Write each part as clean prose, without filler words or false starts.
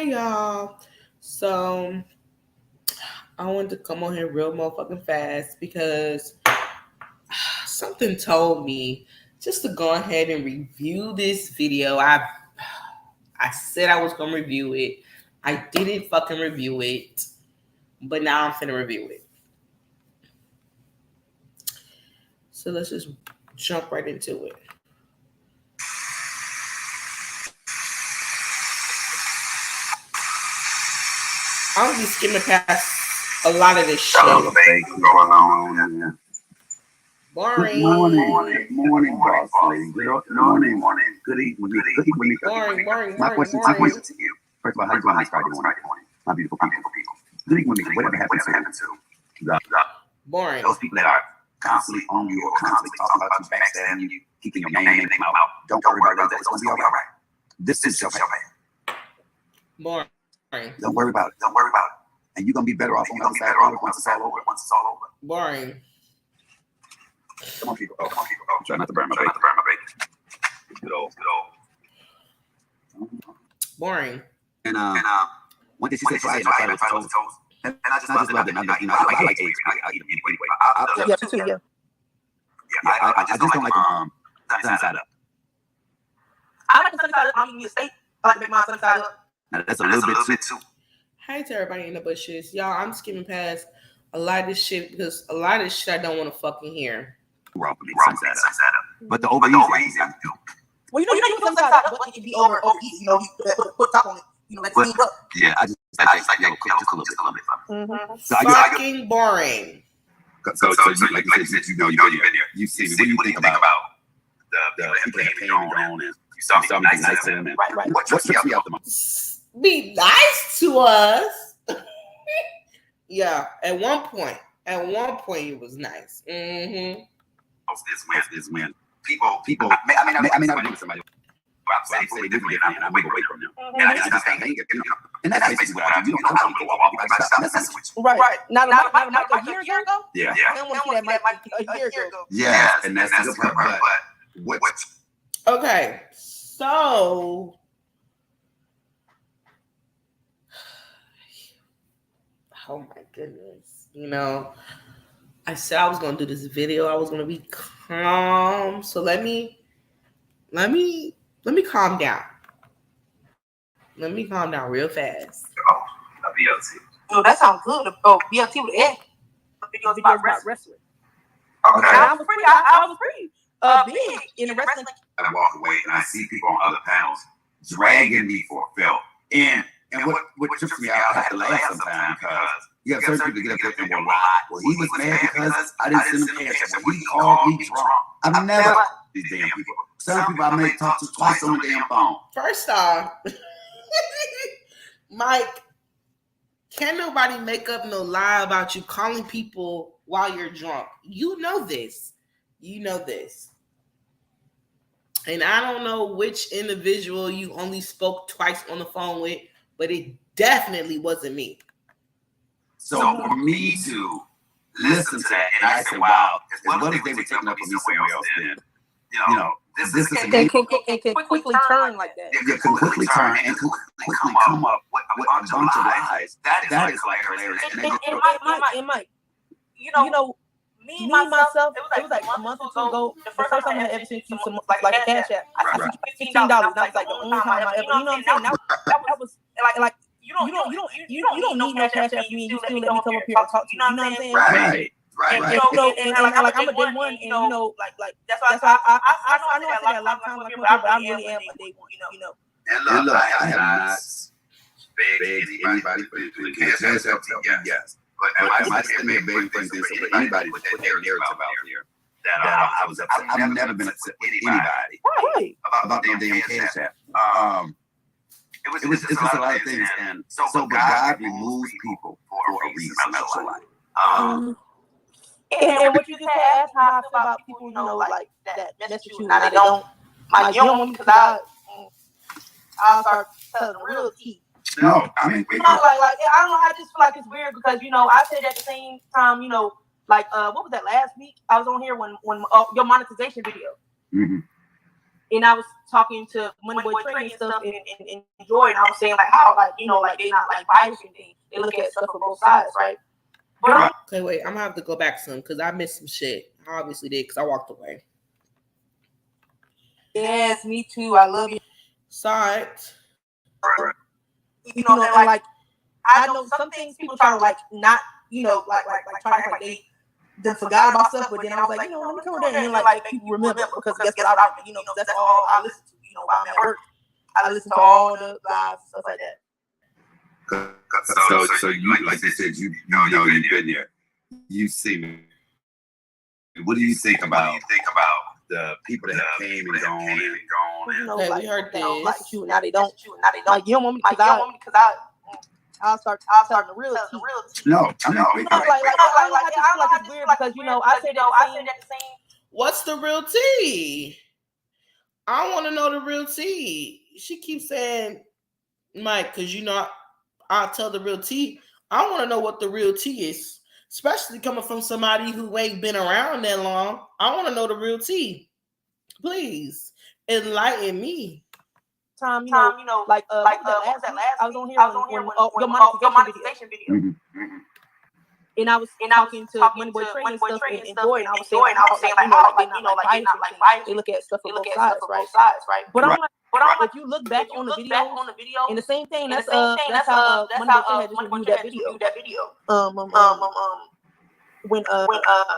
y'all. So I wanted to come on here real motherfucking fast because something told me just to go ahead and review this video. I said I was gonna review it. I didn't fucking review it, but now I'm finna review it. So let's just jump right into it. I'll be skimming past a lot of this shit. Boring. Good morning, boss lady. Good morning. Good evening. Boring. My question to you. First of all, how you doing this Friday morning? My beautiful people. Good evening. Whatever happened to boring. those people that are constantly on you or constantly talking about you, backstabbing you, keeping your name out. Don't worry about that. It's going to be all right. This is your bad. Boring. Don't worry about it. And you're going to be better off on the other side once it's all over. Boring. Come on, people. I'm trying not to burn my baby. Good old. Boring. And one day she said, try it. I tried it with toes. And I just loved it. I like eggs. I eat them anyway. Yeah, too. Yeah. I just don't like them sunny side up. I like the sunny side up. I'm eating a steak. I like to make my sunny side up. Now, that's a little bit too. Hi to everybody in the bushes. Y'all, I'm skimming past a lot of this shit because a lot of this shit I don't want to fucking hear. Wrong with sunny side up. But the over easy I can do. Well, you can sunny side up, but it can be over easy. Put top on it. Let it steam up. Yeah, I just like just a little bit. So fucking boring. So you, like you said, you've been there. You see me. What do you think about the people that came and gone and you saw me be nice to them? Right. What trips me out the most? Be nice to us. Yeah, at one point it was nice. Mm-hmm. This when people. I mean, I remember somebody. I say they differently, and I move away from them. And I just can't hang it, And that's basically what I do. You don't come to walk by messing with you. Right. Not a year ago? Yeah. I don't want to see that a year ago. Yeah, and that's the good part. But what? Okay, so oh my goodness. I said I was gonna do this video. I was gonna be calm. So let me calm down. Let me calm down real fast. A BLT. Oh, that sounds good. BLT with Ed. Videos about wrestling. Okay. I was pretty big in the wrestling. I walk away and I see people on other panels dragging me for a film. And what trips me out, I have to laugh sometimes because you have certain people get up there and go, well, he was mad because I didn't send him cash. Well, he called me drunk. I've never these damn people. Some people I may talk to twice on the damn phone. First off, Mike, can't nobody make up no lie about you calling people while you're drunk. You know this. And I don't know which individual you only spoke twice on the phone with, but it definitely wasn't me. So for me to listen to that, and I said, wow, as well as they were taking up for me somewhere else, then, this is it can quickly turn like that. It can quickly turn and quickly come up with a bunch of lies. That is like hilarious. And Mike, me myself, it was like a month or two ago. The first time I had ever sent you some like a cash app, I sent you $15. That was like the only time I ever. You know what I'm saying? That was like you don't need no cash app for me. You still let me come up here and talk to you. You know what I'm saying? Right. And like I'm a day one, and like that's why I know I said that a lot of times, but I really am a day one. And look, I have not begged anybody for the cash app. Yes. But am I sitting there begging for anybody to put their narrative out here that I was upset? I've never been upset with anybody about their damn cash app. It's just a lot of things, and so but God removes people for a reason. And what you just asked, how I feel about people, like that mess with you, now they don't, like, you don't want me because I'll start telling the real tea. No, I mean, like I don't know. I just feel like it's weird because I said at the same time, like what was that last week? I was on here when your monetization video. Mm-hmm. And I was talking to Money Boy Trey and stuff and Joy, and I was saying like how like they not like biased and things. They look at stuff from both sides, right? But okay, wait, I'm gonna have to go back some because I missed some shit. I obviously did because I walked away. Yes, me too. I love you. Sorry. And like I know some things people try to like not, like try to act like they forgot about stuff, but then I was like, let me come over there and then like people remember because guess what I remember, that's all I listen to, while I'm at work. I listen to all the lives and stuff like that. So you like you said, you've been there. You've seen it. What do you think about the people that have came and gone? Okay, we heard this. Like you, now they don't. Like you don't want me because I'll start the real tea. No, I'm not. I it's weird because I said that the same. What's the real tea? I want to know the real tea. She keeps saying, Mike, because I'll tell the real tea. I want to know what the real tea is, especially coming from somebody who ain't been around that long. I want to know the real tea. Please enlighten me. Time, like last week, I was on here when your monetization video. Mm-hmm. And I was talking to Money Boy Trey and stuff and Joy, and I was saying like how they not like biased. They look at stuff from both sides, right? But I'm like, if you look back on the video, and the same thing, that's how Money Boy Trey had just reviewed that video. When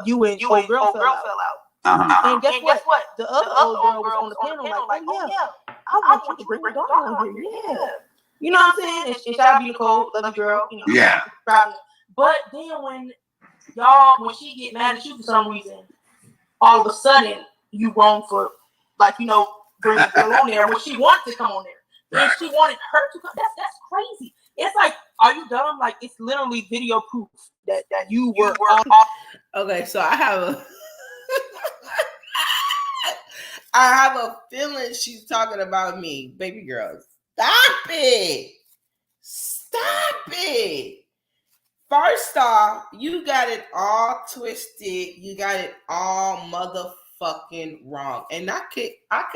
you and old girl fell out. And guess what? The other old girl was on the panel like, oh yeah, I want you to bring your daughter on here. Yeah. You know what I'm saying? And shout out to Nicole, love you girl. Yeah. But then when she get mad at you for some reason, all of a sudden you wrong for bringing the girl on there when she wanted to come on there. Right. And she wanted her to come. That's crazy. It's like, are you dumb? Like, it's literally video proof that you were off. Okay, so I have a feeling she's talking about me. Baby girl, stop it. First off, you got it all twisted. You got it all motherfucking wrong. And I could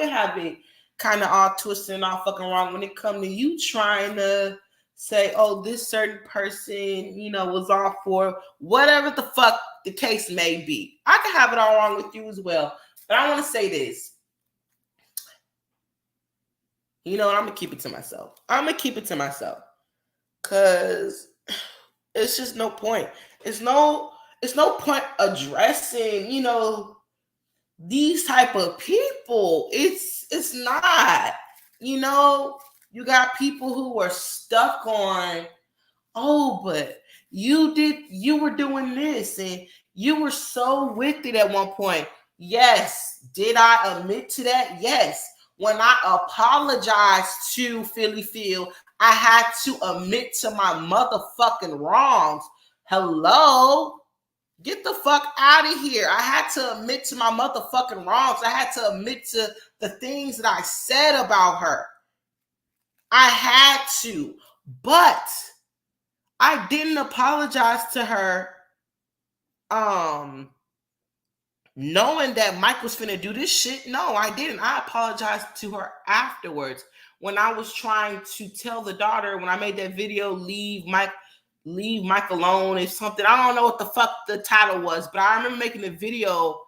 have it kind of all twisted and all fucking wrong when it comes to you trying to say, oh, this certain person, was all for whatever the fuck the case may be. I could have it all wrong with you as well. But I want to say this. I'm going to keep it to myself. Because it's just no point. It's no point addressing, these type of people. It's not, you got people who are stuck on, oh, but you were doing this and you were so with it at one point. Yes. Did I admit to that? Yes. When I apologized to Philly Phil, I had to admit to my motherfucking wrongs. Hello? Get the fuck out of here. I had to admit to my motherfucking wrongs. I had to admit to the things that I said about her. I had to. But I didn't apologize to her knowing that Mike was finna do this shit. No, I didn't. I apologized to her afterwards when I was trying to tell the daughter, when I made that video, leave Mike alone or something. I don't know what the fuck the title was, but I remember making a video,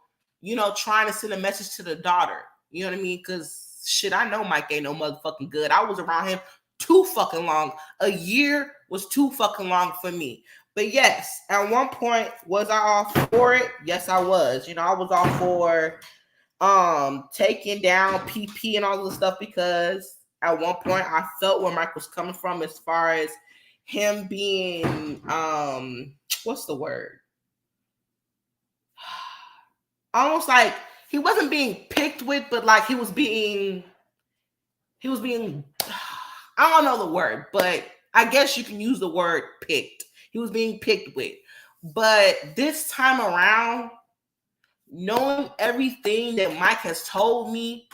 trying to send a message to the daughter. You know what I mean? Because shit, I know Mike ain't no motherfucking good. I was around him too fucking long. A year was too fucking long for me. But yes, at one point, was I all for it? Yes, I was. I was all for taking down PP and all this stuff because at one point I felt where Mike was coming from as far as him being what's the word? Almost like he wasn't being picked with, but like he was being I don't know the word, but I guess you can use the word picked. He was being picked with. But this time around, knowing everything that Mike has told me,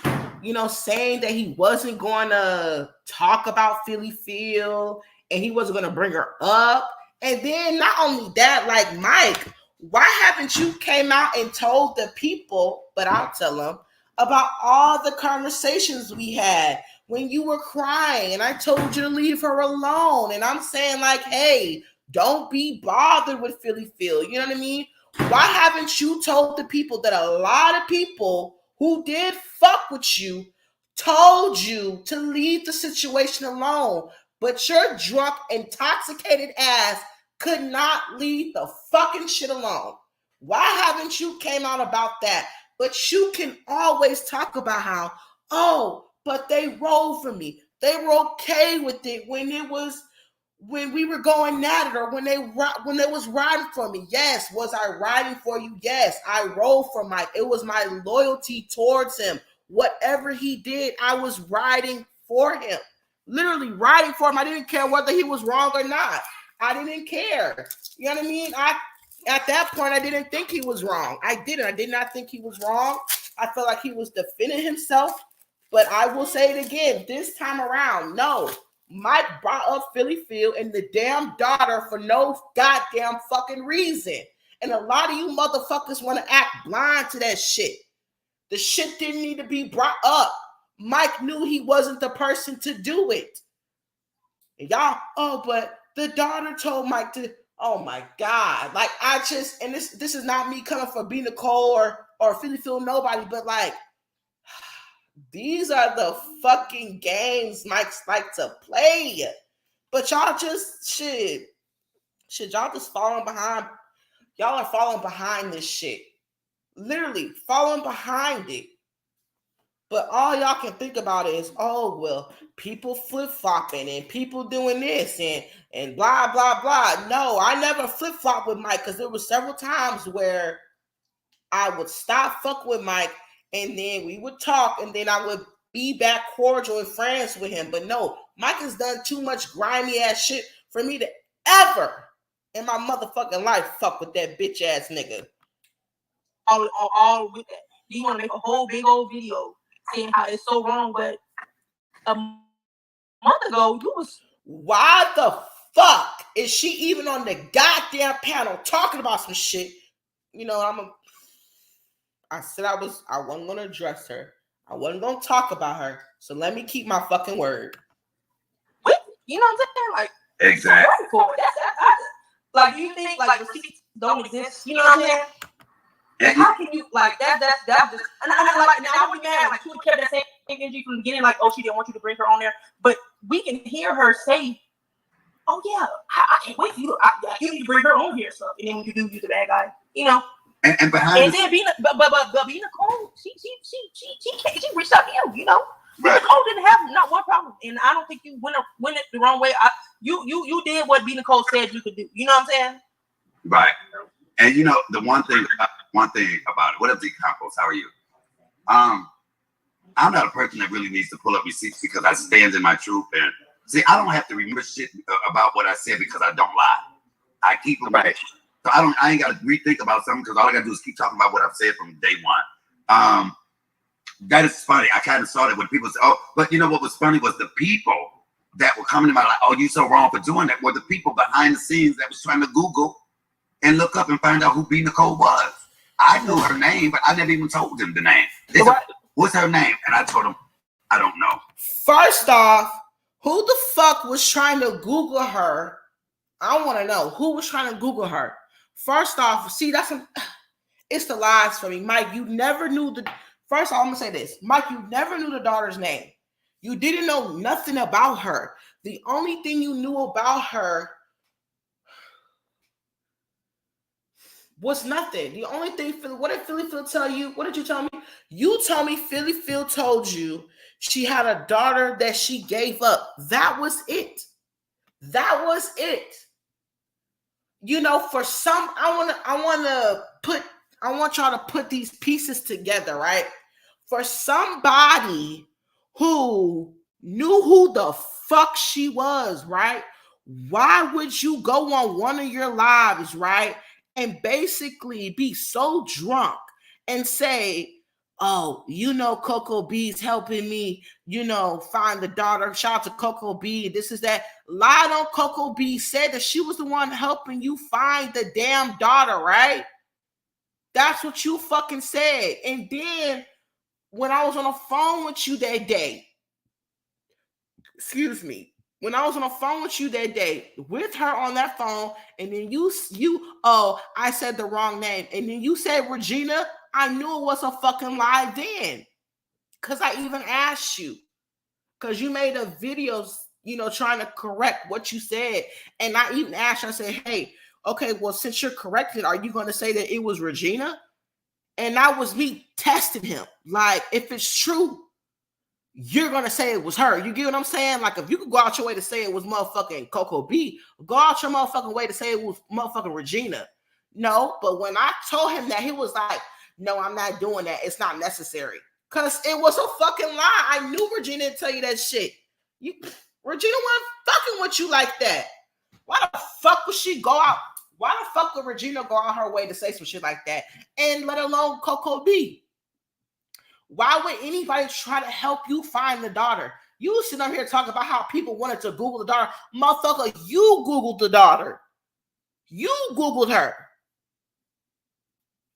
saying that he wasn't going to talk about Philly Phil and he wasn't going to bring her up. And then not only that, like, Mike, why haven't you came out and told the people, but I'll tell them, about all the conversations we had when you were crying and I told you to leave her alone. And I'm saying, like, hey, don't be bothered with Philly Phil. You know what I mean? Why haven't you told the people that a lot of people who did fuck with you told you to leave the situation alone? But your drunk, intoxicated ass could not leave the fucking shit alone. Why haven't you came out about that? But you can always talk about how, oh, but they rolled for me. They were okay with it when we were going at it, or when they was riding for me. Yes, was I riding for you? Yes, I rolled for Mike. It was my loyalty towards him. Whatever he did, I was riding for him. Literally riding for him. I didn't care whether he was wrong or not. I didn't care. You know what I mean? At that point, I didn't think he was wrong. I didn't. I did not think he was wrong. I felt like he was defending himself. But I will say it again, this time around, no. Mike brought up Philly Phil and the damn daughter for no goddamn fucking reason. And a lot of you motherfuckers want to act blind to that shit. The shit didn't need to be brought up. Mike knew he wasn't the person to do it. And y'all, oh, but the daughter told Mike to, oh my God. Like, I just, and this is not me coming for B. Nicole or Philly Phil, nobody, but like, these are the fucking games Mike's like to play. But y'all just, shit, y'all just falling behind. Y'all are falling behind this shit. Literally falling behind it. But all y'all can think about is, oh, well, people flip-flopping and people doing this and blah, blah, blah. No, I never flip-flop with Mike, because there were several times where I would stop fuck with Mike and then we would talk and then I would be back cordial and friends with him. But no, Mike has done too much grimy ass shit for me to ever in my motherfucking life fuck with that bitch ass nigga. All with that. You want to make a whole big old video saying how it's so wrong, but a month ago you was. Why the fuck is she even on the goddamn panel talking about some shit? You know, I said I wasn't gonna address her. I wasn't gonna talk about her. So let me keep my fucking word. You know what I'm saying? Like, exactly. Like, you think like receipts don't exist? You know what I'm saying? And how can you like that's just and I like now I don't be mad like she kept that same energy from the beginning, like, oh, she didn't want you to bring her on there, but we can hear her say, oh yeah, I can't wait for you. You need to bring her on here, so and then when you do, you're the bad guy, you know. And behind and then being but being Nicole, she reached out to you, you know. Right. Nicole didn't have not one problem, and I don't think you went it the wrong way. You did what B. Nicole said you could do. You know what I'm saying? Right. And you know the one thing about it. What up, D Campos? How are you? I'm not a person that really needs to pull up receipts because I stand in my truth. And see, I don't have to remember shit about what I said because I don't lie. I keep it right. So I ain't got to rethink about something because all I got to do is keep talking about what I've said from day one. That is funny. I kind of saw that when people say, oh, but you know what was funny was the people that were coming to my life, oh, you so wrong for doing that, were the people behind the scenes that was trying to Google and look up and find out who B. Nicole was. I knew her name, but I never even told them the name. They said, what's her name? And I told them, I don't know. First off, who the fuck was trying to Google her? I want to know who was trying to Google her. First off, see, it's the lies for me. Mike, you never knew first of all, I'm going to say this. Mike, you never knew the daughter's name. You didn't know nothing about her. The only thing you knew about her was nothing. The only thing, what did Philly Phil tell you? What did you tell me? You told me Philly Phil told you she had a daughter that she gave up. That was it. That was it. You know, for some, I want y'all to put these pieces together, right? For somebody who knew who the fuck she was, right? Why would you go on one of your lives, right? And basically be so drunk and say, oh, you know, Coco B's helping me, you know, find the daughter. Shout out to Coco B. This is that. Lied on Coco B, said that she was the one helping you find the damn daughter, right? That's what you fucking said. And then when I was on the phone with you that day, excuse me, when I was on the phone with you that day, with her on that phone, and then oh, I said the wrong name, and then you said Regina, I knew it was a fucking lie then. Because I even asked you. Because you made a video, trying to correct what you said. And I even asked you, I said, hey, okay, well, since you're correcting, are you going to say that it was Regina? And that was me testing him. Like, if it's true, you're going to say it was her. You get what I'm saying? Like, if you could go out your way to say it was motherfucking Coco B, go out your motherfucking way to say it was motherfucking Regina. No, but when I told him that, he was like, no, I'm not doing that. It's not necessary. Because it was a fucking lie. I knew Regina didn't tell you that shit. Regina wasn't fucking with you like that. Why the fuck would she go out? Why the fuck would Regina go out her way to say some shit like that? And let alone Coco B. Why would anybody try to help you find the daughter? You sit up here talking about how people wanted to Google the daughter. Motherfucker, you Googled the daughter. You Googled her.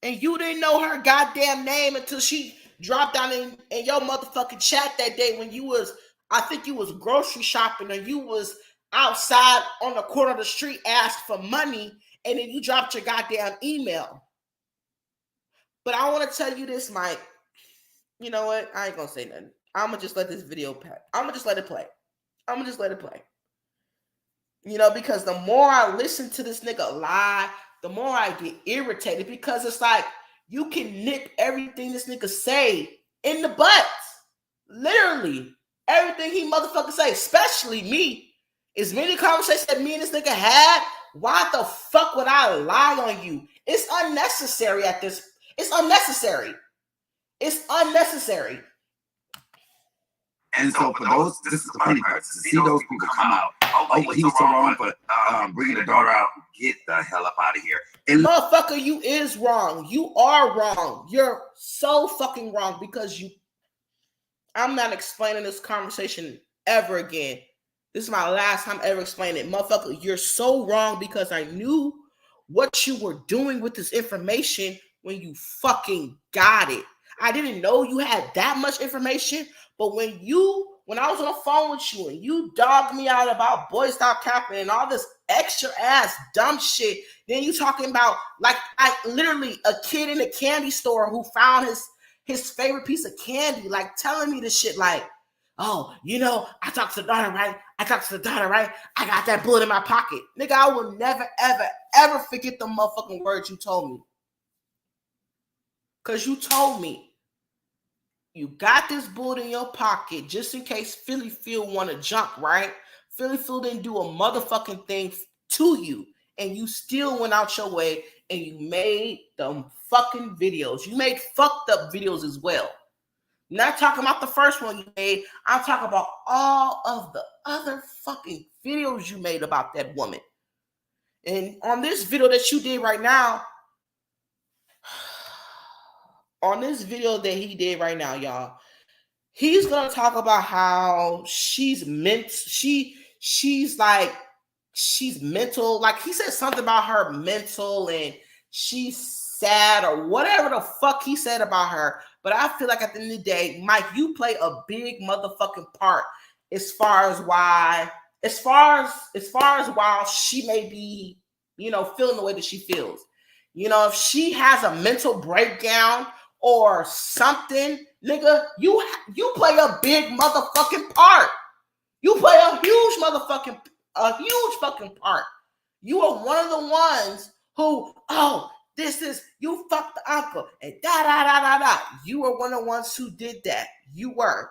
And you didn't know her goddamn name until she dropped down in your motherfucking chat that day when I think you was grocery shopping, or you was outside on the corner of the street asked for money, and then you dropped your goddamn email. But I want to tell you this, Mike. You know what? I ain't gonna say nothing. I'm gonna just let this video play. I'm gonna just let it play. Because the more I listen to this nigga lie, the more I get irritated, because it's like you can nip everything this nigga say in the butt. Literally, everything he motherfucker say, especially me. As many conversations that me and this nigga had, why the fuck would I lie on you? It's unnecessary at this. It's unnecessary. It's unnecessary. And so for those, this is the funny part, to see those people come out, oh, he was so wrong for bringing the daughter out, get the hell up out of here. And motherfucker, you is wrong. You are wrong. You're so fucking wrong, because I'm not explaining this conversation ever again. This is my last time ever explaining it. Motherfucker, you're so wrong, because I knew what you were doing with this information when you fucking got it. I didn't know you had that much information, but when I was on the phone with you and you dogged me out about Boy Stop Capping and all this extra ass dumb shit, then you talking about like literally a kid in a candy store who found his favorite piece of candy, like telling me this shit like, oh, I talked to the daughter, right? I got that bullet in my pocket. Nigga, I will never, ever, ever forget the motherfucking words you told me. Because you told me you got this bullet in your pocket just in case Philly Phil want to jump, right? Philly Phil didn't do a motherfucking thing to you, and you still went out your way and you made them fucking videos. You made fucked up videos as well. I'm not talking about the first one you made. I'm talking about all of the other fucking videos you made about that woman. And on this video that you did right now, y'all, he's gonna talk about how she's mental. Like, he said something about her mental and she's sad or whatever the fuck he said about her. But I feel like at the end of the day, Mike, you play a big motherfucking part as far as why she may be, feeling the way that she feels. If she has a mental breakdown or something, nigga, you play a big motherfucking part. You play a huge fucking part. You are one of the ones who, you fucked the uncle and da. You were one of the ones who did that. You were.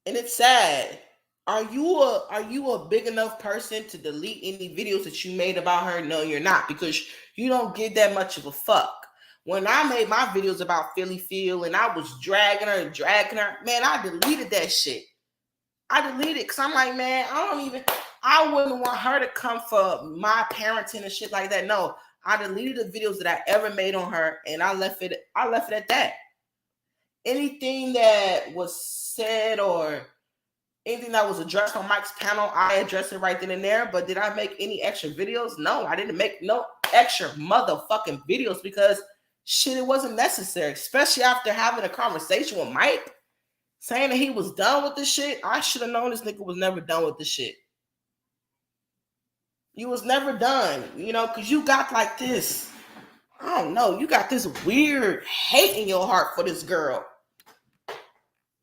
And it's sad. Are you a big enough person to delete any videos that you made about her? No, you're not, because you don't give that much of a fuck. When I made my videos about Philly Phil and I was dragging her, man, I deleted that shit. I deleted it because I'm like, man, I wouldn't want her to come for my parenting and shit like that. No, I deleted the videos that I ever made on her, and I left it at that. Anything that was said or anything that was addressed on Mike's panel, I addressed it right then and there. But did I make any extra videos? No, I didn't make no. extra motherfucking videos because shit, it wasn't necessary, especially after having a conversation with Mike saying that he was done with this shit. I should have known this nigga was never done with this shit. You was never done, you know, because you got like this, I don't know, you got this weird hate in your heart for this girl.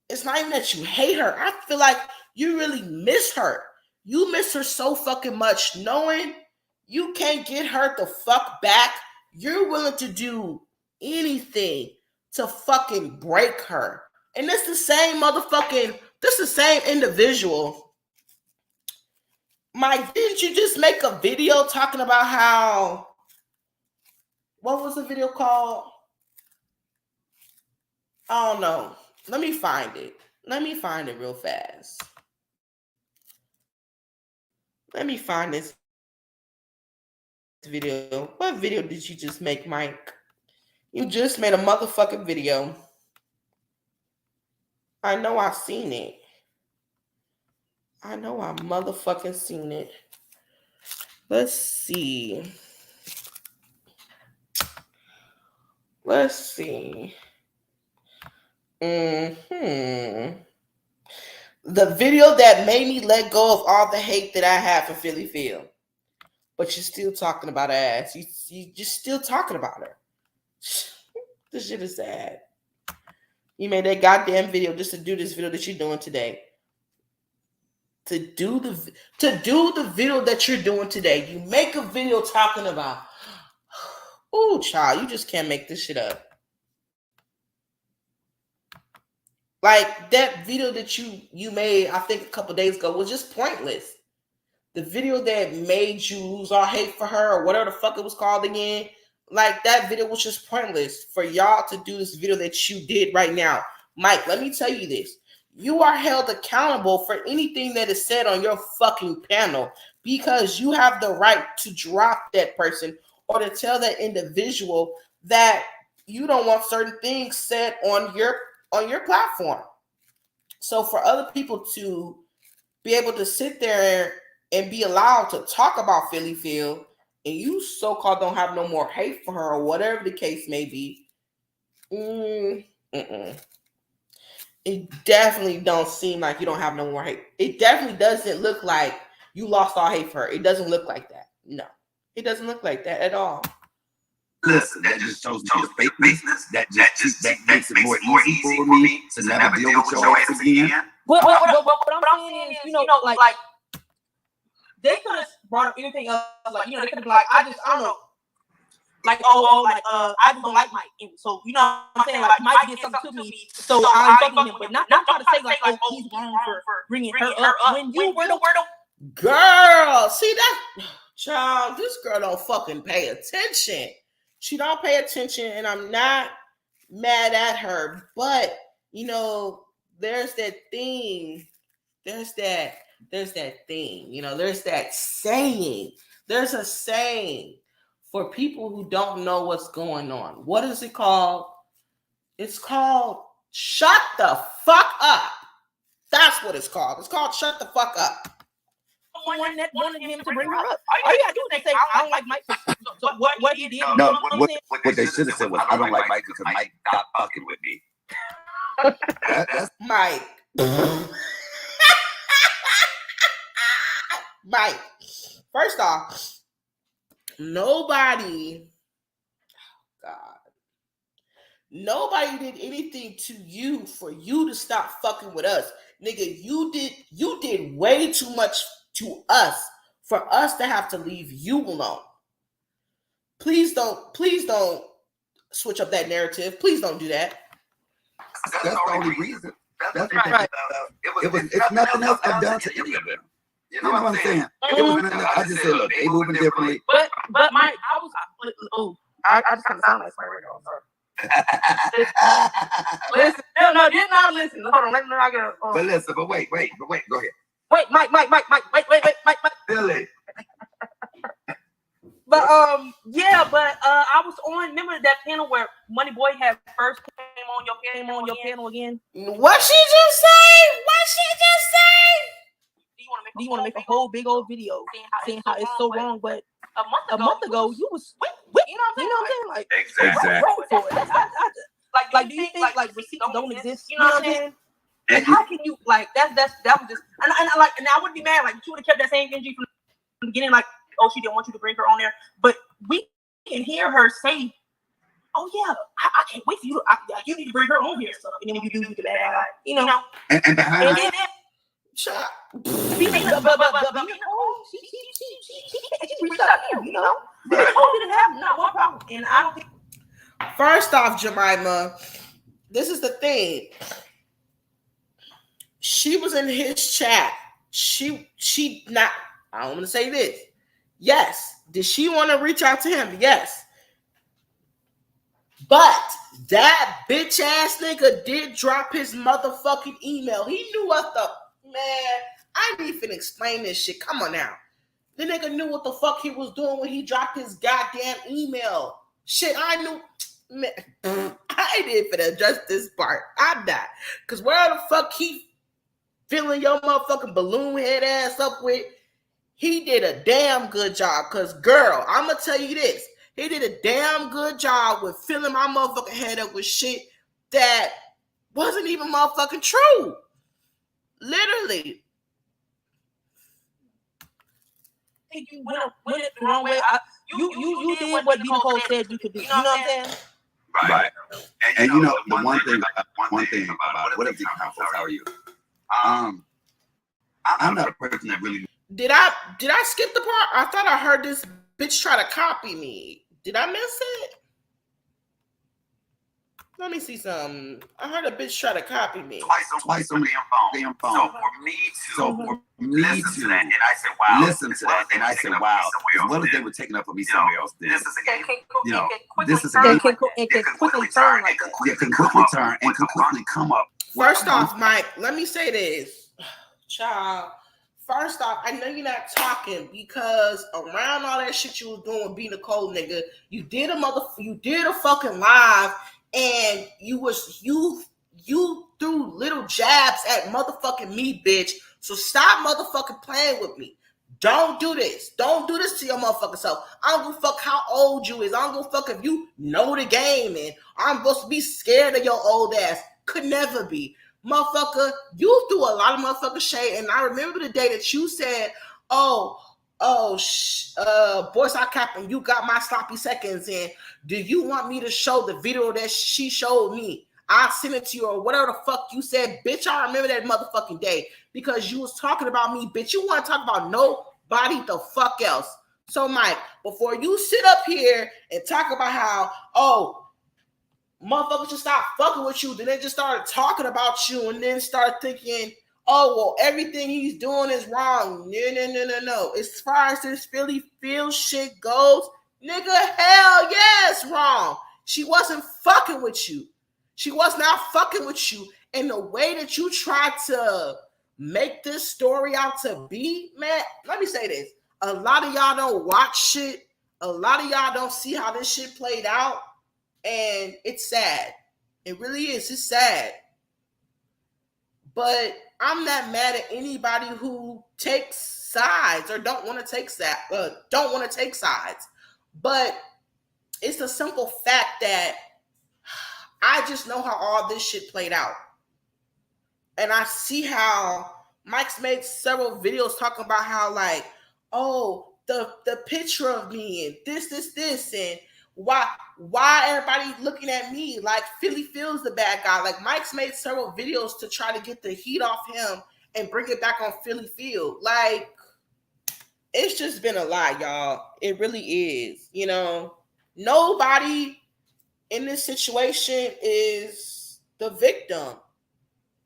It's not even that you hate her. I feel like you really miss her. You miss her so fucking much, knowing you can't get her the fuck back. You're willing to do anything to fucking break her. And this the same motherfucking, this the same individual. Mike, didn't you just make a video talking about how, what was the video called? I don't know. Let me find it. Let me find it real fast. Let me find this video. What video did you just make, Mike? You just made a motherfucking video. I know I've seen it. I know I motherfucking seen it. Let's see. Let's see. The video that made me let go of all the hate that I had for Philly Phil. But you're still talking about her ass. You just still talking about her. This shit is sad. You made that goddamn video just to do this video that you're doing today. To do the video that you're doing today. You make a video talking about, oh, child, you just can't make this shit up. Like that video that you made, I think a couple days ago, was just pointless. The video that made you lose all hate for her, or whatever the fuck it was called again, like that video was just pointless for y'all to do this video that you did right now. Mike, let me tell you this. You are held accountable for anything that is said on your fucking panel because you have the right to drop that person or to tell that individual that you don't want certain things said on your platform. So for other people to be able to sit there and be allowed to talk about Philly Phil and you so-called don't have no more hate for her or whatever the case may be, it definitely don't seem like you don't have no more hate. It definitely doesn't look like you lost all hate for her. It doesn't look like that. No, it doesn't look like that at all. Listen, that just shows me your fakeness. That makes it more easy for me to never deal with your ass again. But what I'm saying is, you know, like they could have brought up anything else. Like, you know, they could have been like, I don't know. Like, I just don't like Mike. So, you know what I'm saying? Like, Mike did something to me, so I'm fucking him. But not try to say, like, oh, he's wrong for bringing her up when you were the girl. See that? Child, this girl don't fucking pay attention. She don't pay attention, and I'm not mad at her. But, you know, there's that thing. There's that thing. You know, there's that saying. There's a saying for people who don't know what's going on. What is it called? It's called shut the fuck up. That's what it's called. It's called shut the fuck up. One that wanted him to bring her up. All you gotta do is say, I don't like Mike. So what he did? No, what they should have said was, I don't like Mike because Mike got fucking with me. That's Mike. Mike. First off, nobody did anything to you for you to stop fucking with us. Nigga, you did way too much to us for us to have to leave you alone. Please don't switch up that narrative. Please don't do that. That's the only reason. That's right. It's nothing else I've done to any of them. You know what I'm saying? It was nothing else. I just said, look, they moving differently. But Mike, I just kind of sound like Spider. Listen, no, did not listen. Hold on, let me know I get. But listen, but wait, go ahead. Wait, Mike, wait. Billy. But yeah, I was on. Remember that panel where Money Boy had first came on your panel again? What she just say? Do you want to make then you want to make a whole big old video saying how it's so wrong, but a month ago you was with you know what I'm saying? Like, Exactly. for it. Like, do you think like receipts don't exist? You know what I'm saying? Like, how can you like that was just and I wouldn't be mad like you would have kept that same energy from the beginning, like, oh, she didn't want you to bring her on there, but we can hear her say, oh yeah, I can't wait for you. You need to bring her on here, so and then when you do, you the bad guy, you know. And then Shut. but she reached out to you know. Oh, didn't have not one problem, and I don't think. First off, Jemima, this is the thing. She was in his chat. She not. I don't want to say this. Yes. Did she want to reach out to him? Yes. But that bitch ass nigga did drop his motherfucking email. He knew what the man. I didn't even explain this shit. Come on now. The nigga knew what the fuck he was doing when he dropped his goddamn email. Shit, I knew. Man, I didn't finna address this part. I'm not. Because where the fuck he filling your motherfucking balloon head ass up with, he did a damn good job. Because, girl, I'm going to tell you this. He did a damn good job with filling my motherfucking head up with shit that wasn't even motherfucking true. Literally. You went it the wrong way. You did what B. Nicole said you could do. You know what I'm saying? Right. And you know, the one thing about what if the folks, how are you? I'm not a person that really. Did I skip the part? I thought I heard this bitch try to copy me. Did I miss it? Let me see something. I heard a bitch try to copy me. Twice on the damn phone. So for me to listen to that, and I said, wow. As well as they were taking up for me somewhere else. This is a game. You know, this is a game. It can quickly turn like that. Yeah, can quickly turn and can quickly come up. First off, Mike, let me say this. Child. First off, I know you're not talking because around all that shit you was doing with B. Nicole, nigga, you did a fucking live. And you threw little jabs at motherfucking me, bitch. So stop motherfucking playing with me. Don't do this. Don't do this to your motherfucking self. I don't give a fuck how old you is. I don't give a fuck if you know the game and I'm supposed to be scared of your old ass. Could never be. Motherfucker, you threw a lot of motherfucking shade. And I remember the day that you said, boy, stop capping. You got my sloppy seconds in. Do you want me to show the video that she showed me? I'll send it to you or whatever the fuck you said. Bitch, I remember that motherfucking day because you was talking about me, bitch. You want to talk about nobody the fuck else. So, Mike, before you sit up here and talk about how, motherfuckers just stop fucking with you, then they just started talking about you and then start thinking, oh, well, everything he's doing is wrong. No. As far as this Philly Phil shit goes, nigga, hell yes, wrong. She wasn't fucking with you. She was not fucking with you. And the way that you tried to make this story out to be, man, let me say this. A lot of y'all don't watch shit. A lot of y'all don't see how this shit played out. And it's sad. It really is. It's sad. But I'm not mad at anybody who takes sides or don't want to take sides. But it's the simple fact that I just know how all this shit played out. And I see how Mike's made several videos talking about how like, the picture of me and this, and why everybody looking at me like Philly Phil's the bad guy. Like Mike's made several videos to try to get the heat off him and bring it back on Philly Phil. Like, it's just been a lot, y'all. It really is. You know, nobody in this situation is the victim.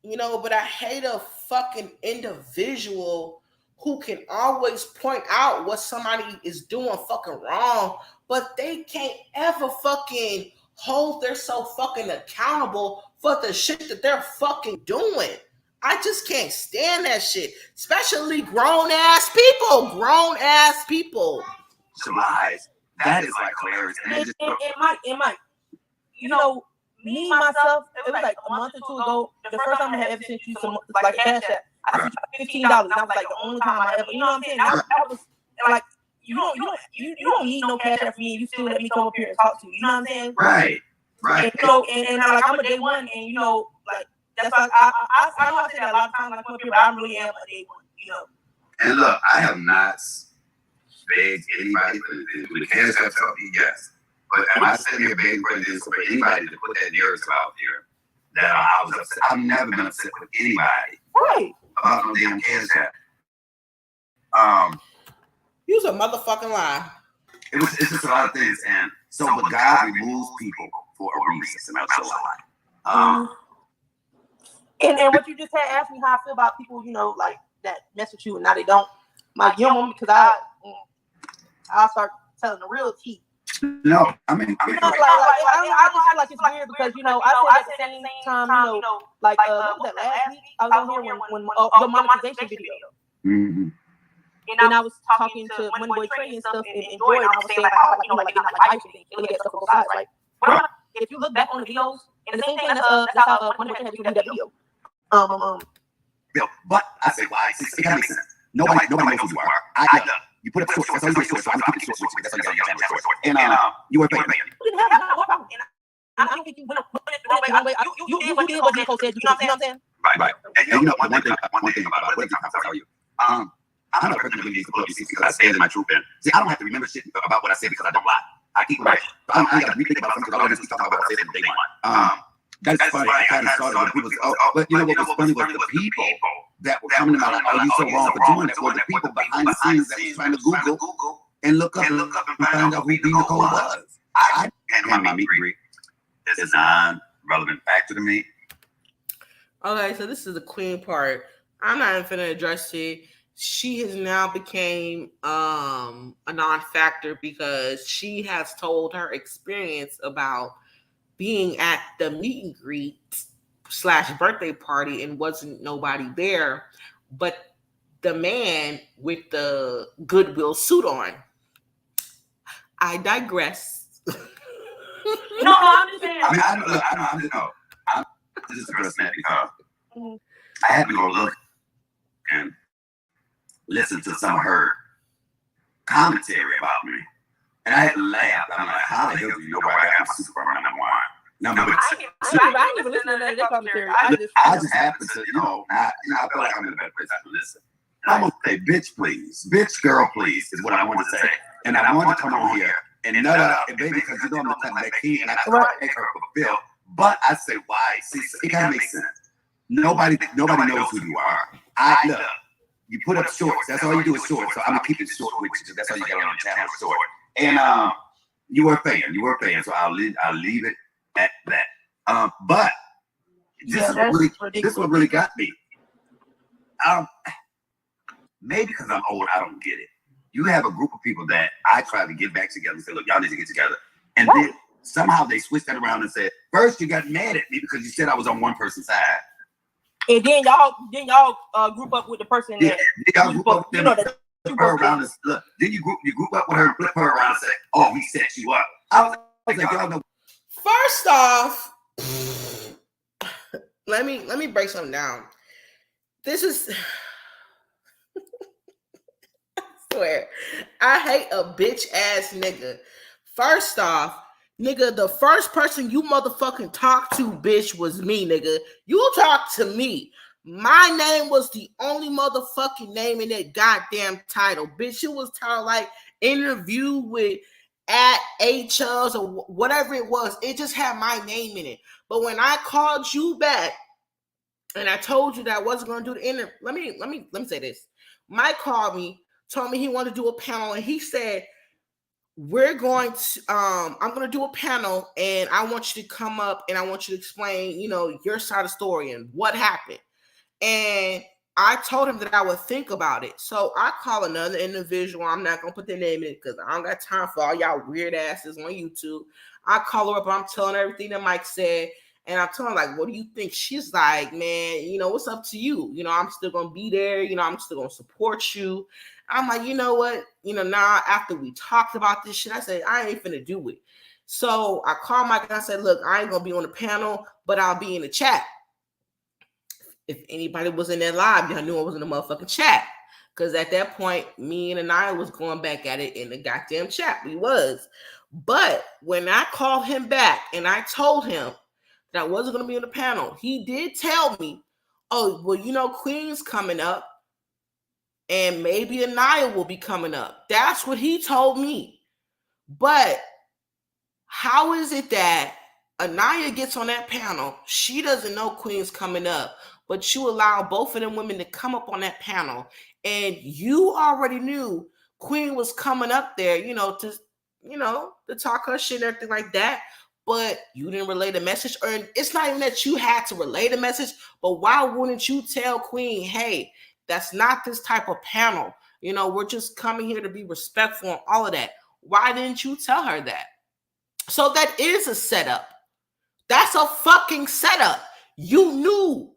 You know, but I hate a fucking individual who can always point out what somebody is doing fucking wrong, but they can't ever fucking hold themselves fucking accountable for the shit that they're fucking doing. I just can't stand that shit, especially grown ass people. Lies. That is like hilarious. And Mike, you know, me myself, it was like a month or two ago. The first time I had ever sent you some like a cash app, I sent you $15. That was like the only time I ever, you know what I'm saying? That was like, you don't need no cash app for me, and you still let me come up here and talk to you. You know what I'm saying? Right. And, you know, and like I'm a day one, and you know, like that's why I know I say that a lot of times when I come up here, but I really am a day one. You know. And look, I have not begged anybody for this. When the cash app help me, yes. But am I sitting here begging for this for anybody to put that narrative out there that I was upset? I've never been upset with anybody. Right. About no damn cash app. You was a motherfucking lie. It's just a lot of things, and so but God removes people for a reason, and that's so like. And what you just had asked me how I feel about people, you know, like that mess with you and now they don't. Like, you don't want me because I'll start telling the real tea. No, I mean, I just feel like it's weird because, you know, I said at the same time, you know, like, what was that last week? I was on here when the monetization video. Mm-hmm. And I was talking to Money Boy Trey and stuff and Joy, and I was saying, like, how, you know, like, not like life things, look at stuff on both sides, right? But if you look back on the videos, and the same thing, that's how Money Boy Trey had to do that video. But I say, why? It kind of makes sense. Nobody knows who you are. I know. You put up shorts. That's how you get shorts. So I'm keeping shorts. That's how you get your shorts. And you were paying. You didn't have no problem. And I don't think you went one way. You did what Nico said. You know what I'm saying? Right. And you know, one thing about it. I'll tell you. I'm not a person that really needs to put up receipts because I stand in my truth. And see, I don't have to remember shit about what I said because I don't lie. I keep it right. I ain't got to rethink about something because I always keep talking about what I said from day one. That's funny. I kind of started with people. But you know what was funny was the people that were coming to my like, "Oh, you so wrong for doing that." Well, the people behind the scenes that was trying to Google and look up and find out who B. Nicole was. I can't handle my meat and greet. This is a non-relevant factor to me. Okay, so this is the queen part. I'm not even finna address it. She has now became a non-factor because she has told her experience about being at the meet and greet / birthday party and wasn't nobody there but the man with the Goodwill suit on. I digress. No, I'm just saying. I'm just addressing that because I had to go look and listen to some of her commentary about me. And I had to laugh. I'm like, how the hell do you know where I got my super number one? I didn't even listen to that commentary. I just happened to, I feel like I'm in a better place to listen. I'm going to say, bitch, please. Bitch, girl, please, is what I want to say. And I want to come on here and nut up, and baby, because you know I'm the type that key, and I try to make her fulfill. But I say, why? See, it kind of makes sense. Nobody knows who you are. Look, you put up shorts. That's all you do is shorts. So I'm gonna keep it short, which that's all you got on your channel, short. And you were a fan. So I'll leave it at that. But this is what really got me. Maybe because I'm old, I don't get it. You have a group of people that I try to get back together and say, look, y'all need to get together. And then somehow they switched that around and said, first you got mad at me because you said I was on one person's side. And then y'all group up with the person that y'all group up with them, flip her around and look. Then you group up with her and flip her around and say, oh, we set you up. I was like, y'all know. First off, let me break something down. This is I swear, I hate a bitch ass nigga. First off, nigga, the first person you motherfucking talked to, bitch, was me, nigga. You talked to me. My name was the only motherfucking name in that goddamn title. Bitch, it was titled like interview with at HUs or whatever it was. It just had my name in it. But when I called you back and I told you that I wasn't going to do the interview, let me say this. Mike called me, told me he wanted to do a panel, and he said, we're going to I'm going to do a panel and I want you to come up and I want you to explain, your side of the story and what happened. And I told him that I would think about it. So I call another individual. I'm not going to put their name in it because I don't got time for all y'all weird asses on YouTube. I call her up and I'm telling her everything that Mike said. And I'm telling her, like, what do you think? She's like, man, what's up to you? I'm still going to be there. I'm still going to support you. I'm like, you know what? Now after we talked about this shit, I said, I ain't finna do it. So I called Mike and I said, look, I ain't going to be on the panel, but I'll be in the chat. If anybody was in that live, y'all knew I was in the motherfucking chat. Because at that point, me and Anaya was going back at it in the goddamn chat. We was. But when I called him back and I told him that I wasn't going to be on the panel, he did tell me, oh, well, you know, Queen's coming up and maybe Anaya will be coming up. That's what he told me. But how is it that Anaya gets on that panel, she doesn't know Queen's coming up, but you allow both of them women to come up on that panel, and you already knew Queen was coming up there, to talk her shit and everything like that, but you didn't relay the message? Or it's not even that you had to relay the message, but why wouldn't you tell Queen, hey, that's not this type of panel? We're just coming here to be respectful and all of that. Why didn't you tell her that? So that is a setup. That's a fucking setup. You knew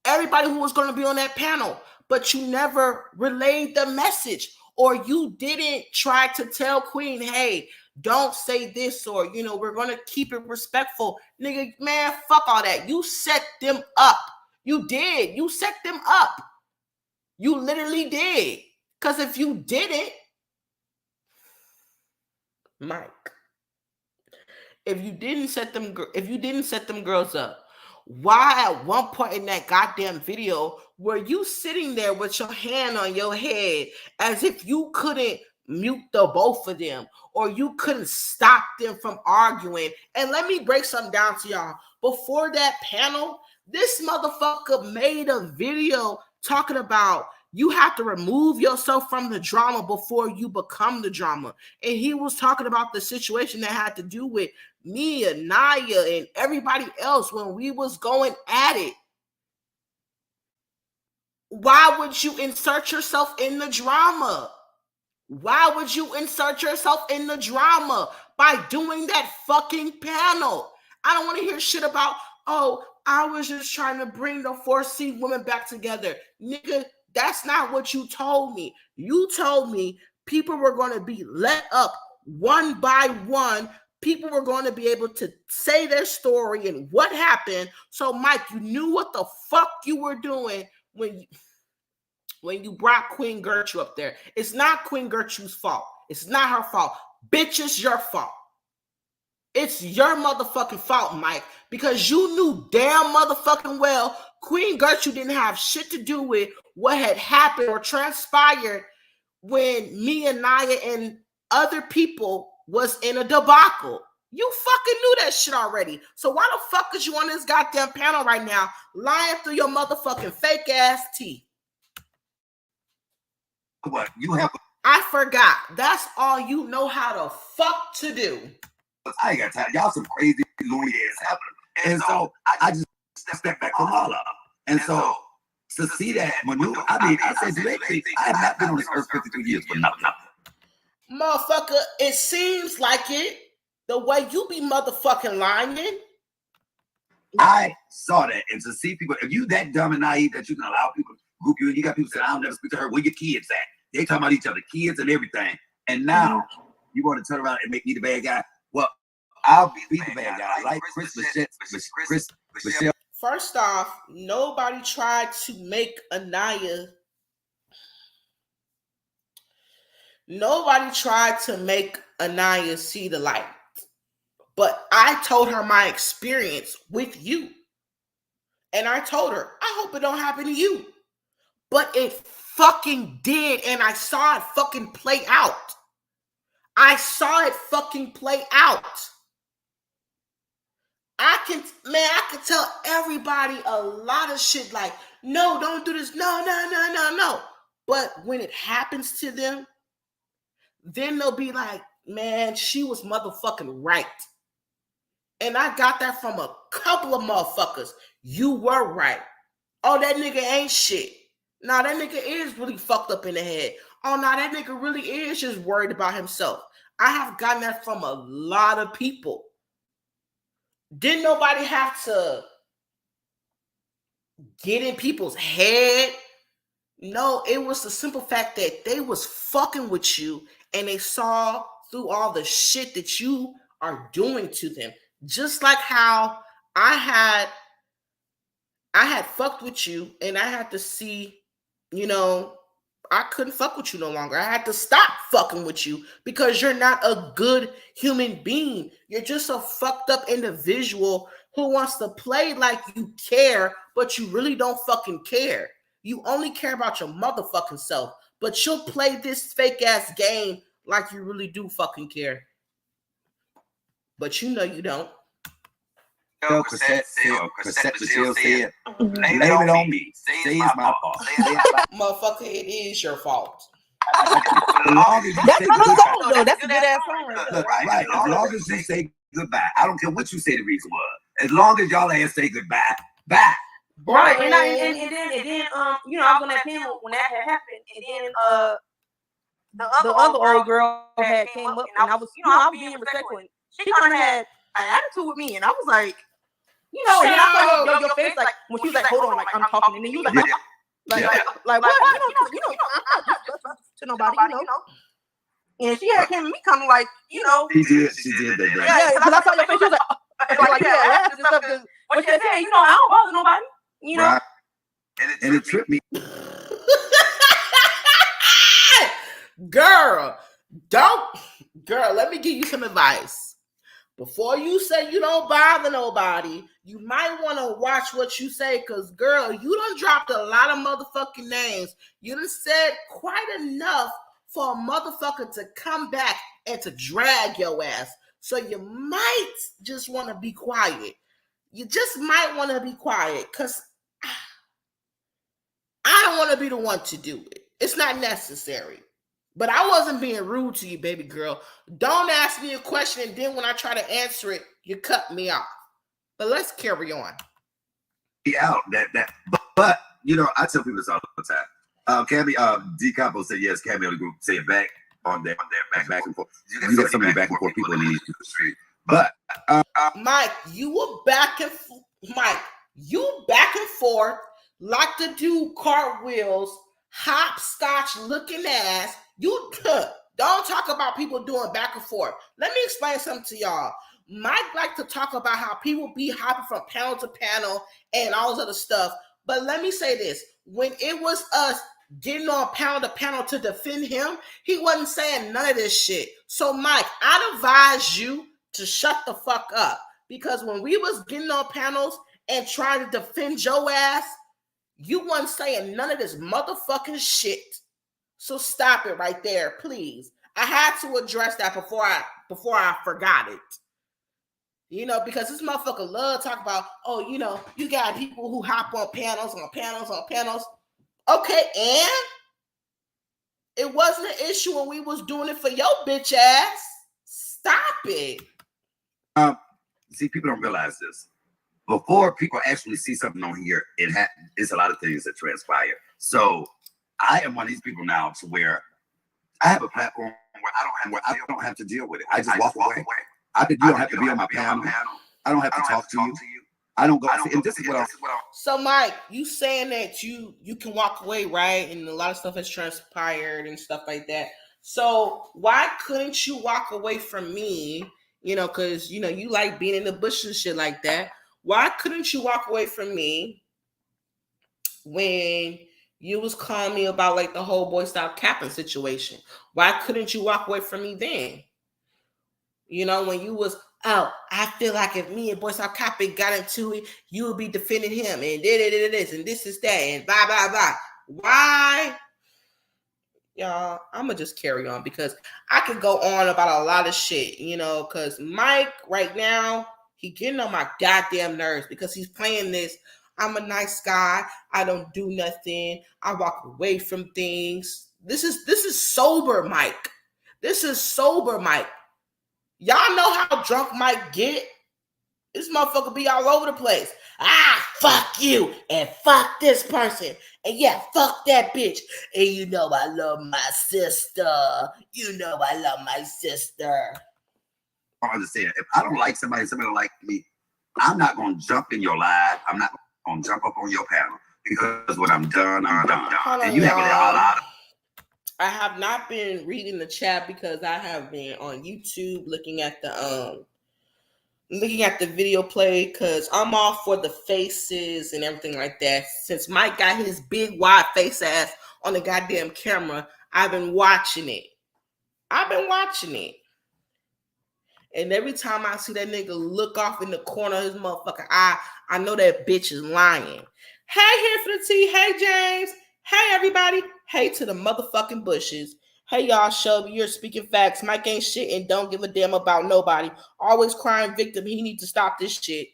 everybody who was going to be on that panel, but you never relayed the message, or you didn't try to tell Queen, hey, don't say this, or, we're going to keep it respectful. Nigga, man, fuck all that. You set them up. You did. You set them up. You literally did. Because if you didn't, Mike, if you didn't set them girls up, why at one point in that goddamn video were you sitting there with your hand on your head as if you couldn't mute the both of them, or you couldn't stop them from arguing? And let me break something down to y'all. Before that panel, this motherfucker made a video talking about you have to remove yourself from the drama before you become the drama. And he was talking about the situation that had to do with me and Naya and everybody else when we was going at it. Why would you insert yourself in the drama? Why would you insert yourself in the drama by doing that fucking panel? I don't want to hear shit about, oh, I was just trying to bring the 4C women back together. Nigga, that's not what you told me. You told me people were going to be let up one by one. People were going to be able to say their story and what happened. So, Mike, you knew what the fuck you were doing when you brought Queen Gertrude up there. It's not Queen Gertrude's fault. It's not her fault. Bitch, it's your fault. It's your motherfucking fault, Mike, because you knew damn motherfucking well Queen Gertrude didn't have shit to do with what had happened or transpired when me and Naya and other people was in a debacle. You fucking knew that shit already. So why the fuck is you on this goddamn panel right now lying through your motherfucking fake ass teeth? What you have? I forgot. That's all you know how to fuck to do. I ain't got time. Y'all some crazy loony ass happening. And so I just stepped back from all of them. And so to see that maneuver, I said, I have not been on this earth 52 years for nothing. Motherfucker, it seems like it. The way you be motherfucking lying. I saw that. And to see people, if you that dumb and naive that you can allow people to group you, and you got people saying, I'll never speak to her, where your kids at? They talking about each other, kids and everything. And now you want to turn around and make me the bad guy. Well, I'll be the bad guy. Like Chris Michelle. First off, nobody tried to make Anaya. Nobody tried to make Anaya see the light. But I told her my experience with you. And I told her, I hope it don't happen to you. But it fucking did. And I saw it fucking play out. I saw it fucking play out. I can tell everybody a lot of shit like, no, don't do this. No. But when it happens to them, then they'll be like, man, she was motherfucking right. And I got that from a couple of motherfuckers. You were right. Oh, that nigga ain't shit. Nah, that nigga is really fucked up in the head. Oh, nah, that nigga really is just worried about himself. I have gotten that from a lot of people. Didn't nobody have to get in people's head? No, it was the simple fact that they was fucking with you and they saw through all the shit that you are doing to them. Just like how I I had fucked with you and I had to see, you know, I couldn't fuck with you no longer. I had to stop fucking with you because you're not a good human being. You're just a fucked up individual who wants to play like you care, but you really don't fucking care. You only care about your motherfucking self, but you'll play this fake ass game like you really do fucking care. But you know you don't. Cassette Michelle said, blame it on me. Say it's my fault. Motherfucker, it is your fault. That's a good song, though. That's a good ass song right there. Right. As long as you say goodbye. I don't care what you say the reason was. As long as y'all ass say goodbye, bye. Right. And then you know, I was on that panel when that had happened, and then the other old girl had came up, and I was being respectful, and she kind of had an attitude with me, and I was like, you know, and then I saw your face, like when she was like, hold on, like I'm talking, and then you was like, like what? You know, I'm not to nobody, you know. And she had came to me kind of like, you know. She did that. Yeah, because I saw your face, she was like yeah, laughing and stuff. Because what she said, you know, I don't bother nobody, you know. Right. And it tripped me. Girl, let me give you some advice. Before you say you don't bother nobody, you might want to watch what you say, because, girl, you done dropped a lot of motherfucking names. You done said quite enough for a motherfucker to come back and to drag your ass. So you might just want to be quiet. You just might want to be quiet, because I don't want to be the one to do it. It's not necessary. But I wasn't being rude to you, baby girl. Don't ask me a question, and then when I try to answer it, you cut me off. But let's carry on. Out but you know, I tell people this all the time. Cammy, D Capo said yes. Cammy on the group say it back on their back and forth. You got so many back and forth people in the street. But Mike, you were back and forth like to do cartwheels, hopscotch looking ass. You don't talk about people doing back and forth. Let me explain something to y'all. Mike like to talk about how people be hopping from panel to panel and all this other stuff. But let me say this. When it was us getting on panel to panel to defend him, he wasn't saying none of this shit. So, Mike, I'd advise you to shut the fuck up. Because when we was getting on panels and trying to defend your ass, you wasn't saying none of this motherfucking shit. So stop it right there, please. I had to address that before I forgot it. You know, because this motherfucker love talk about, oh, you know, you got people who hop on panels. Okay, and it wasn't an issue when we was doing it for your bitch ass. Stop it. See, people don't realize this. Before people actually see something on here, it's a lot of things that transpire. So I am one of these people now to where I have a platform where I don't have to deal with it. I just walk away. You don't have to be on my panel. I don't have to talk to you. I don't go. And this is what I'm. So, Mike, you saying that you can walk away, right? And a lot of stuff has transpired and stuff like that. So why couldn't you walk away from me? You know, because you know you like being in the bush and shit like that. Why couldn't you walk away from me when you was calling me about like the whole boy stop capping situation? Why couldn't you walk away from me then? You know, when you was, oh, I feel like if me and Boy Stop Capping got into it, you would be defending him and this and this is that and blah, blah, blah. Why? Y'all, I'm going to just carry on because I could go on about a lot of shit, you know, because Mike right now, he getting on my goddamn nerves because he's playing this, I'm a nice guy, I don't do nothing, I walk away from things. This is sober Mike. This is sober Mike. Y'all know how drunk Mike get? This motherfucker be all over the place. Fuck you, and fuck this person, and yeah, fuck that bitch. And you know I love my sister. You know I love my sister. I understand. If I don't like somebody don't like me, I'm not going to jump in your live. I'm not going to jump up on your panel. Because when I'm done, I'm done. And you have a lot of. I have not been reading the chat because I have been on YouTube looking at the looking at the video play because I'm all for the faces and everything like that. Since Mike got his big wide face ass on the goddamn camera, I've been watching it. And every time I see that nigga look off in the corner of his motherfucking eye, I know that bitch is lying. Hey, here for the tea. Hey, James. Hey, everybody. Hey to the motherfucking bushes. Hey, y'all, Shelby, you're speaking facts. Mike ain't shit and don't give a damn about nobody. Always crying victim. He need to stop this shit.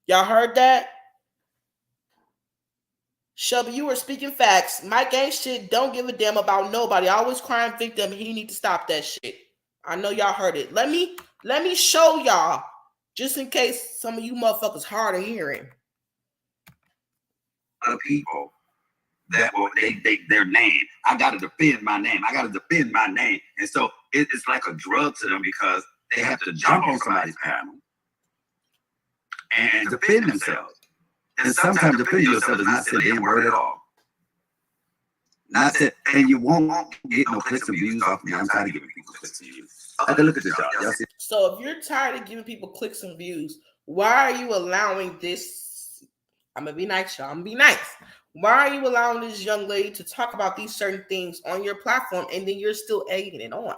Y'all heard that? Shelby, you were speaking facts. Mike ain't shit. Don't give a damn about nobody. Always crying victim. He need to stop that shit. I know y'all heard it. Let me show y'all, just in case some of you motherfuckers hard of hearing. Other people that will their name. I gotta defend my name. And so it's like a drug to them because they have to jump on somebody's panel and defend themselves. And sometimes defend yourself is not saying a damn word at all. Not that, and you won't get no clicks and views off me. I'm tired of giving people clicks and views. I can look at this, y'all. See? So if you're tired of giving people clicks and views, why are you allowing this? I'm gonna be nice, y'all. I'm gonna be nice. Why are you allowing this young lady to talk about these certain things on your platform and then you're still egging it on?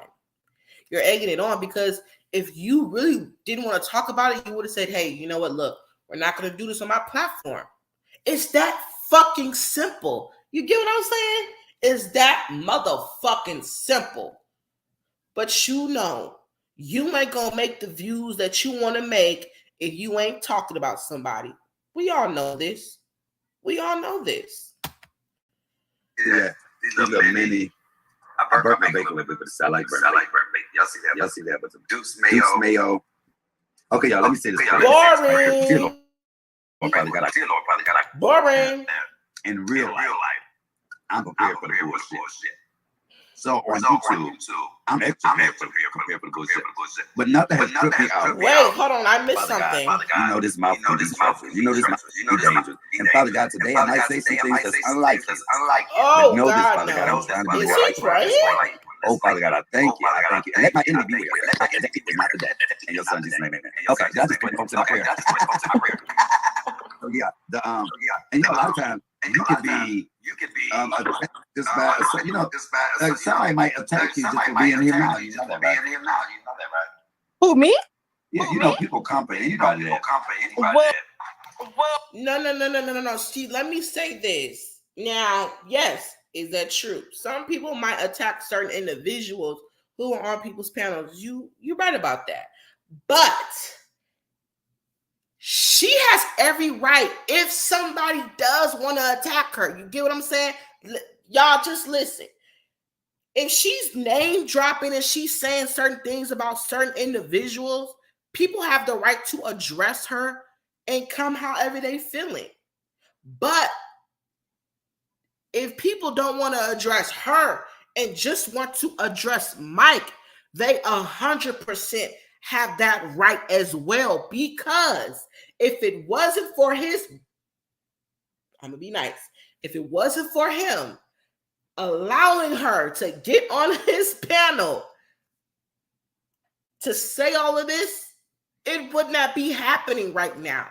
You're egging it on because if you really didn't want to talk about it, you would have said, hey, you know what? Look, we're not going to do this on my platform. It's that fucking simple. You get what I'm saying? It's that motherfucking simple. But you know, you ain't going to make the views that you want to make if you ain't talking about somebody. We all know this. Yeah, these little mini. I burnt my bacon a little bit, but I like burnt bacon. Y'all see that? But the Deuce Mayo. Okay, y'all, let me say this. Boring. Boring. In real life, I'm prepared for the bullshit. So on YouTube, I'm extra prepared for the bullshit. But nothing has tripped me out. Wait, hold on, I missed something. You know this mouth can be dangerous. You know this mouth can be dangerous. And Father God, today I might say some things that's unlikely. Oh, know God, this, Father no. God, I'm trying to be Is more he like praying? Oh, Father God, I thank you. And let my enemy be with you. Not the dead. And your son, Jesus' name, amen. Okay, that's just putting folks in my prayer. So yeah, and you know, a lot of times you could be just by, like somebody might attack you just for being here now. You know that, right? Who, me? Yeah, you know, people come for anybody that. Well, no. See, let me say this. Now, yes, is that true? Some people might attack certain individuals who are on people's panels. You're right about that. But she has every right if somebody does want to attack her. You get what I'm saying? Y'all just listen. If she's name dropping and she's saying certain things about certain individuals, people have the right to address her and come however they feeling. But if people don't want to address her and just want to address Mike, they 100% have that right as well. Because if it wasn't for his, I'm gonna be nice. If it wasn't for him allowing her to get on his panel to say all of this, it would not be happening right now.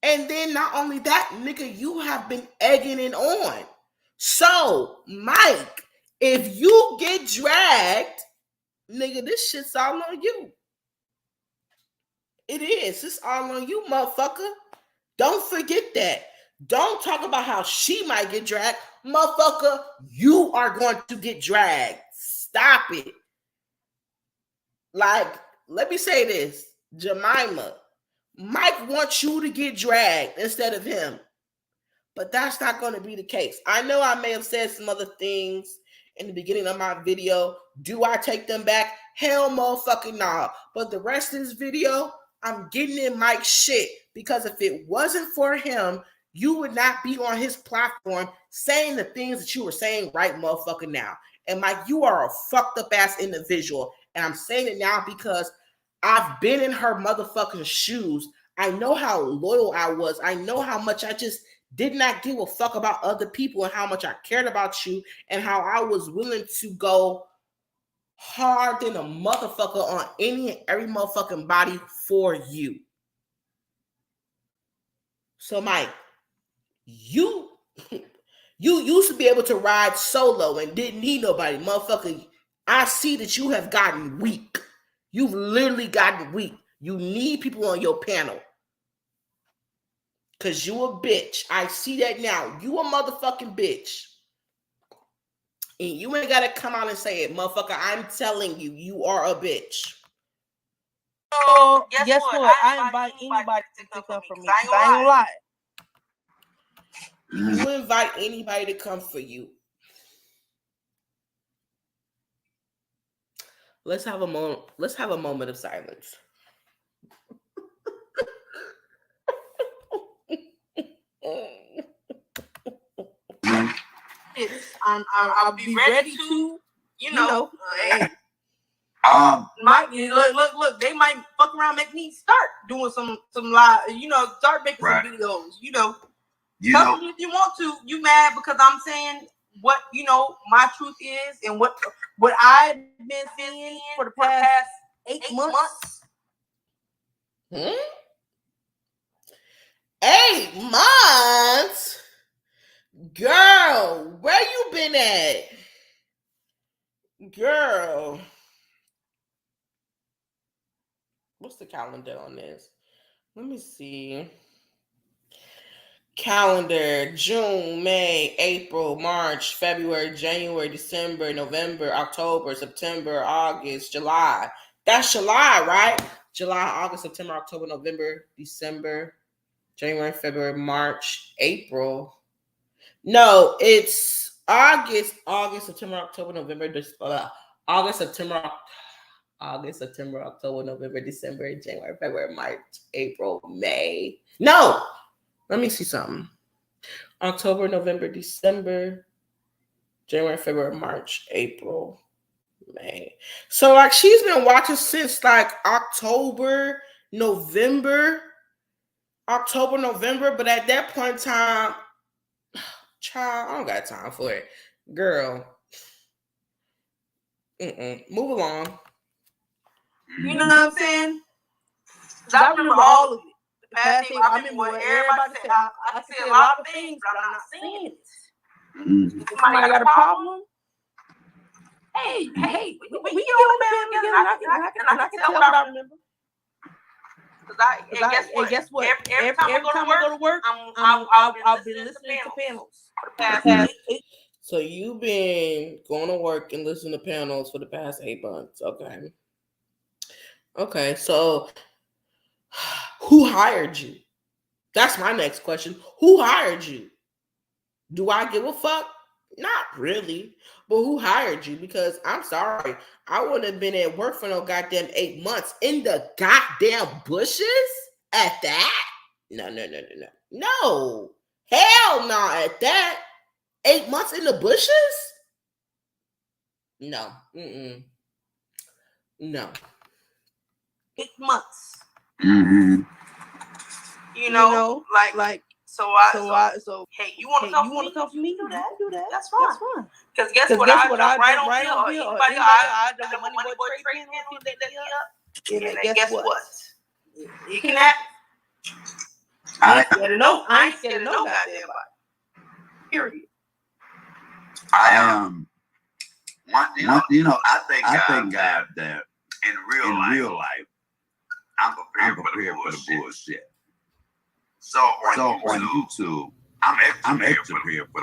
And then not only that, nigga, you have been egging it on. So, Mike, if you get dragged, nigga, this shit's all on you. It is. It's all on you, motherfucker. Don't forget that. Don't talk about how she might get dragged. Motherfucker, you are going to get dragged. Stop it. Like, let me say this. Jemima, Mike wants you to get dragged instead of him. But that's not going to be the case. I know I may have said some other things in the beginning of my video. Do I take them back? Hell motherfucking nah. But the rest of this video, I'm getting in Mike's shit. Because if it wasn't for him, you would not be on his platform saying the things that you were saying right motherfucking now. And Mike, you are a fucked up ass individual. And I'm saying it now because I've been in her motherfucking shoes. I know how loyal I was. I know how much I just did not give a fuck about other people and how much I cared about you and how I was willing to go hard than a motherfucker on any and every motherfucking body for you. So, Mike, you used to be able to ride solo and didn't need nobody. Motherfucker, I see that you have gotten weak. You've literally gotten weak. You need people on your panel. Because you a bitch. I see that now. You a motherfucking bitch. And you ain't got to come out and say it, motherfucker. I'm telling you, you are a bitch. So, guess what? I invite anybody to come for me. I ain't gonna lie. You invite anybody to come for you. Let's have a moment. Let's have a moment of silence. I'll be ready to, look, they might fuck around, make me start doing some live, start making some videos, Tell me if you want to. You mad because I'm saying what my truth is and what I've been seeing for the past 8 months. 8 months? Girl, where you been at? Girl. What's the calendar on this? Let me see. Calendar: June, May, April, March, February, January, December, November, October, September, August, July. That's July, right? July, August, September, October, November, December, January, February, March, April. No, it's August, September, October, November, August, September, October, November, December, January, February, March, April, May. No, let me see something. October, November, December, January, February, March, April, May. So like she's been watching since like October, November, but at that point in time, child, I don't got time for it. Girl. Move along. You know what I'm saying? I remember all of it. The past thing, I remember what everybody said. I can say a lot of things, but I'm not saying it. If somebody got a problem, hey, we get on the panel together, and I can tell what I remember. And guess what? Every time I go to work, I've been listening to panels for the past 8. So you've been going to work and listening to panels for the past 8 months. Okay. So who hired you? That's my next question. Who hired you? Do I give a fuck? Not really. But who hired you? Because I'm sorry, I wouldn't have been at work for no goddamn 8 months in the goddamn bushes at that. No. No. Hell no at that. 8 months in the bushes? No. No. 8 months. Mm-hmm. So hey, you want to come for me? Do that. That's fine. Because guess what? I right on here. Anybody I done the money boy trade panel that guess what? You can have. I ain't scared of no goddamn body. Period. I am. I thank God that in real life, I'm prepared for the bullshit. So on YouTube, I'm extra prepared for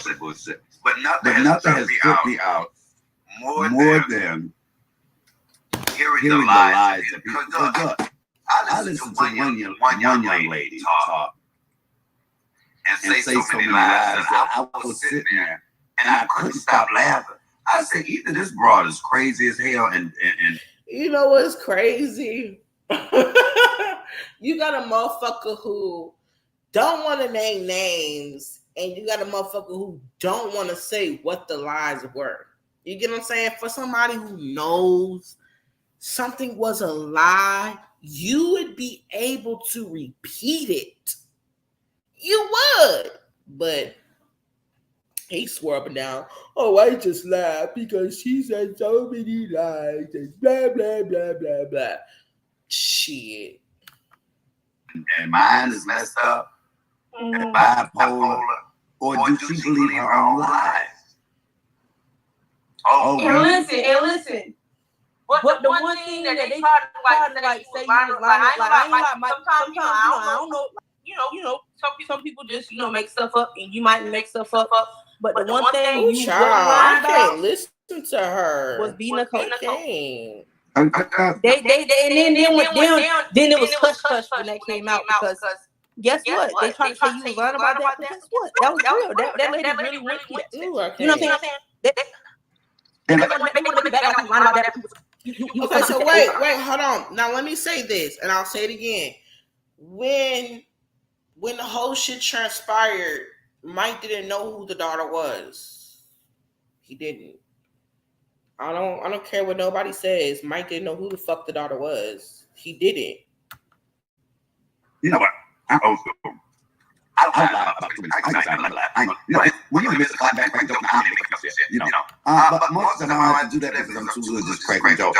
the bullshit. But nothing has put me out more than hearing the lies of people. Because I listened to one young lady talk and say so many lies that I was sitting there and I couldn't stop laughing. I said, either this broad is crazy as hell and you know what's crazy? You got a motherfucker who don't want to name names, and you got a motherfucker who don't want to say what the lies were. You get what I'm saying? For somebody who knows something was a lie, you would be able to repeat it. You would. But He swore up and down, oh, I just laughed because she said so many lies and blah, blah, blah, blah, blah. Shit. And mine is messed up, and bipolar, or do she believe her own lies? Oh, and listen. But the one thing that they try to like say you was lying, like I ain't like Mike. Sometimes I don't know. Some people just make stuff up, and you might make stuff up. But the one thing you wasn't lying about, I can't listen to her. Was being a coach. They and then it was hush when that came out because guess what? They tried to say you was lying about that, but guess what? That was real. That lady really went through that. You know what I'm saying? They want to be back on lying about that. Okay, so wait, hold on. Now let me say this, and I'll say it again. When the whole shit transpired, Mike didn't know who the daughter was. He didn't. I don't care what nobody says. Mike didn't know who the fuck the daughter was. He didn't. You know what? I'm old school. I don't lie about too many. When you miss a clap back, joke, I'm making up shit, but most of the time I do that because I'm too good just cracking joke.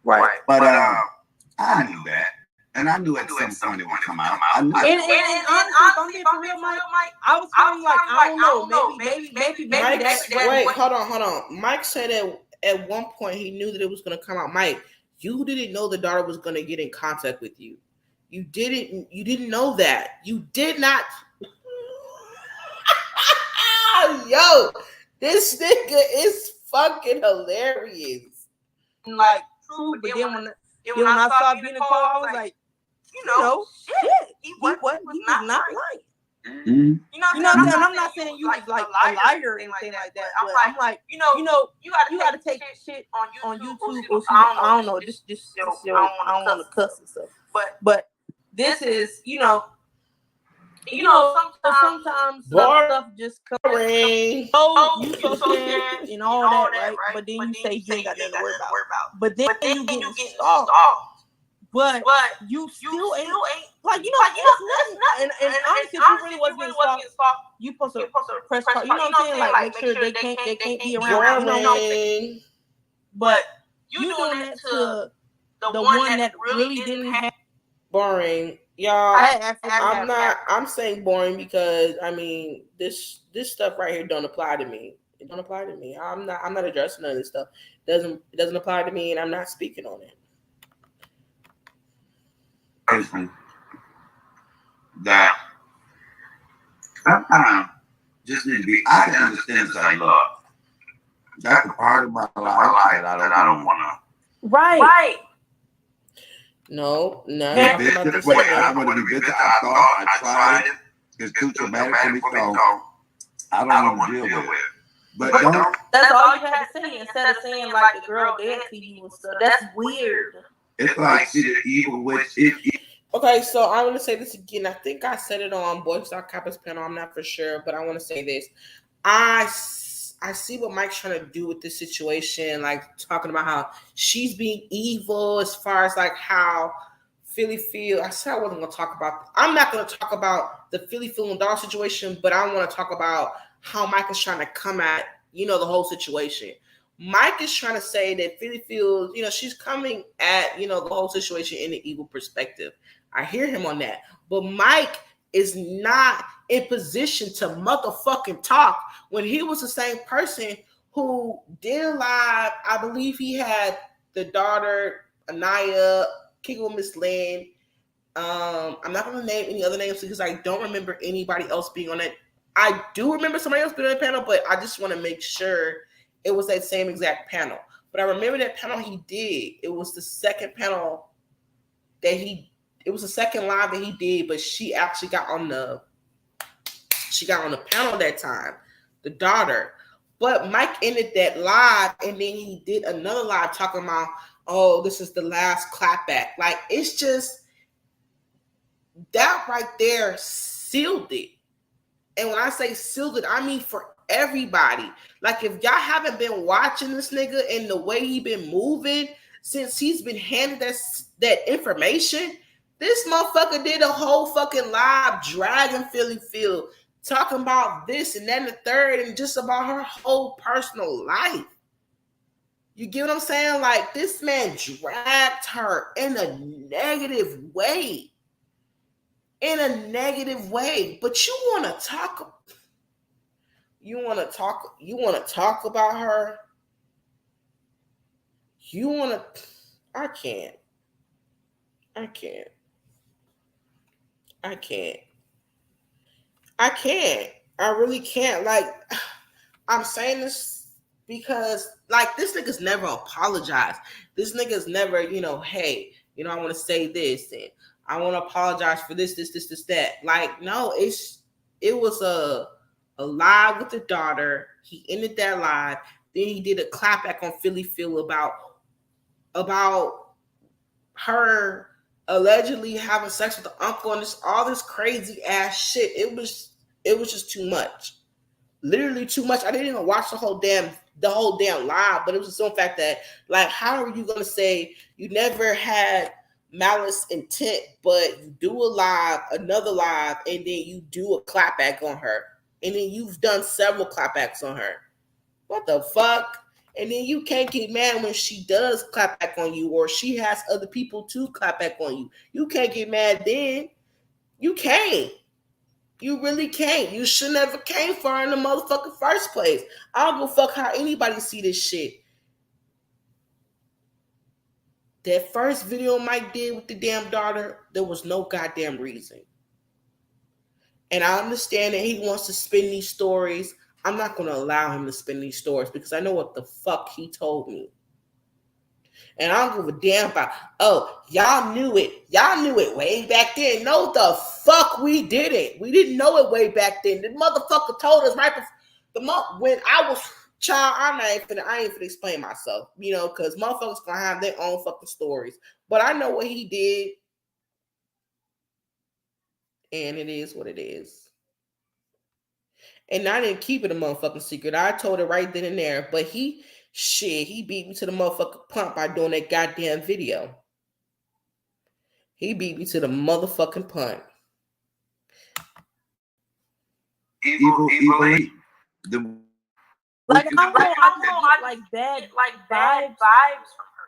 Right. But I knew that. And I knew at some point it would come out. And honestly, if I'm being for real, Mike, I was feeling like, I don't know, maybe that. Wait, hold on. Mike said that at one point he knew that it was going to come out. Mike, you didn't know the daughter was going to get in contact with you. You didn't know that. You did not. Yo, this nigga is fucking hilarious. Like, true, but then when I saw being a call, I was like, shit, he was not lying. Mm-hmm. You know what I'm saying? I'm not saying you was like a liar or anything like that. But I'm like, you gotta take shit on YouTube or I don't know. Just I don't want to cuss and stuff. But this is, sometimes stuff just comes. Oh, you so scared and all that, right? But then you say you ain't got nothing to worry about. But then you get stalked. But you still ain't like that's nothing. And honestly, if you really was getting stalked, you supposed to press card. You know what I'm saying? Like make sure they can't be around. You know what I'm saying? But you doing that to the one that really didn't have. Boring, y'all. I'm saying boring because I mean this stuff right here don't apply to me. It don't apply to me. I'm not addressing none of this stuff. It doesn't apply to me, and I'm not speaking on it. Person that sometimes just need to be. I can understand that I love. That's a part of my life that I don't want to. Right. No, I want to be bitter. I tried it. It's too traumatic for me, so I don't want to deal with it. But don't. That's all you have to say instead of saying like the girl dead to you and stuff. That's weird. It's like she's evil with it. Okay, so I want to say this again. I think I said it on Boys Talk Kappa's panel. I'm not for sure, but I want to say this. I see what Mike's trying to do with this situation, like talking about how she's being evil as far as like how Philly feel. I said I wasn't going to talk about. I'm not going to talk about the Philly Phil and Doll situation, but I want to talk about how Mike is trying to come at the whole situation. Mike is trying to say that Philly feels, she's coming at, the whole situation in an evil perspective. I hear him on that. But Mike is not in position to motherfucking talk when he was the same person who did live. I believe he had the daughter, Anaya, kicking with Miss Lynn. I'm not going to name any other names because I don't remember anybody else being on it. I do remember somebody else being on the panel, but I just want to make sure it was that same exact panel. But I remember that panel he did. It was the second panel it was the second live that he did, but she actually got on the panel that time, the daughter. But Mike ended that live, and then he did another live talking about, oh, this is the last clapback. Like, it's just, that right there sealed it. And when I say sealed it, I mean for everybody. Like, if y'all haven't been watching this nigga and the way he been moving since he's been handed that information, this motherfucker did a whole fucking live dragging Philly Phil, talking about this and that and the third, and just about her whole personal life. You get what I'm saying? Like, this man dragged her in a negative way. In a negative way. But you want to talk about her? You want to I can't. I can't. I can't. I can't. I really can't. Like, I'm saying this because, like, this nigga's never apologized. This nigga's never, hey, I want to say this and I want to apologize for this, that. Like, no, it was a live with the daughter. He ended that live. Then he did a clapback on Philly Phil about her allegedly having sex with the uncle and all this crazy ass shit. It was just too much. Literally too much. I didn't even watch the whole damn live, but it was just the fact that, like, how are you gonna say you never had malice intent, but you do another live, and then you do a clapback on her, and then you've done several clapbacks on her. What the fuck? And then you can't get mad when she does clap back on you, or she has other people to clap back on you. You can't get mad then. You can't. You really can't. You should never came for her in the motherfucking first place. I don't give a fuck how anybody see this shit. That first video Mike did with the damn daughter, there was no goddamn reason. And I understand that he wants to spin these stories. I'm not going to allow him to spin these stories because I know what the fuck he told me. And I don't give a damn about, oh, y'all knew it. Y'all knew it way back then. No, the fuck we didn't. We didn't know it way back then. The motherfucker told us right before when I was child. I ain't finna explain myself, because motherfuckers gonna have their own fucking stories. But I know what he did. And it is what it is. And I didn't keep it a motherfucking secret. I told it right then and there. But he beat me to the motherfucking punch by doing that goddamn video. He beat me to the motherfucking punch. Evil. Like, I like bad vibes from her.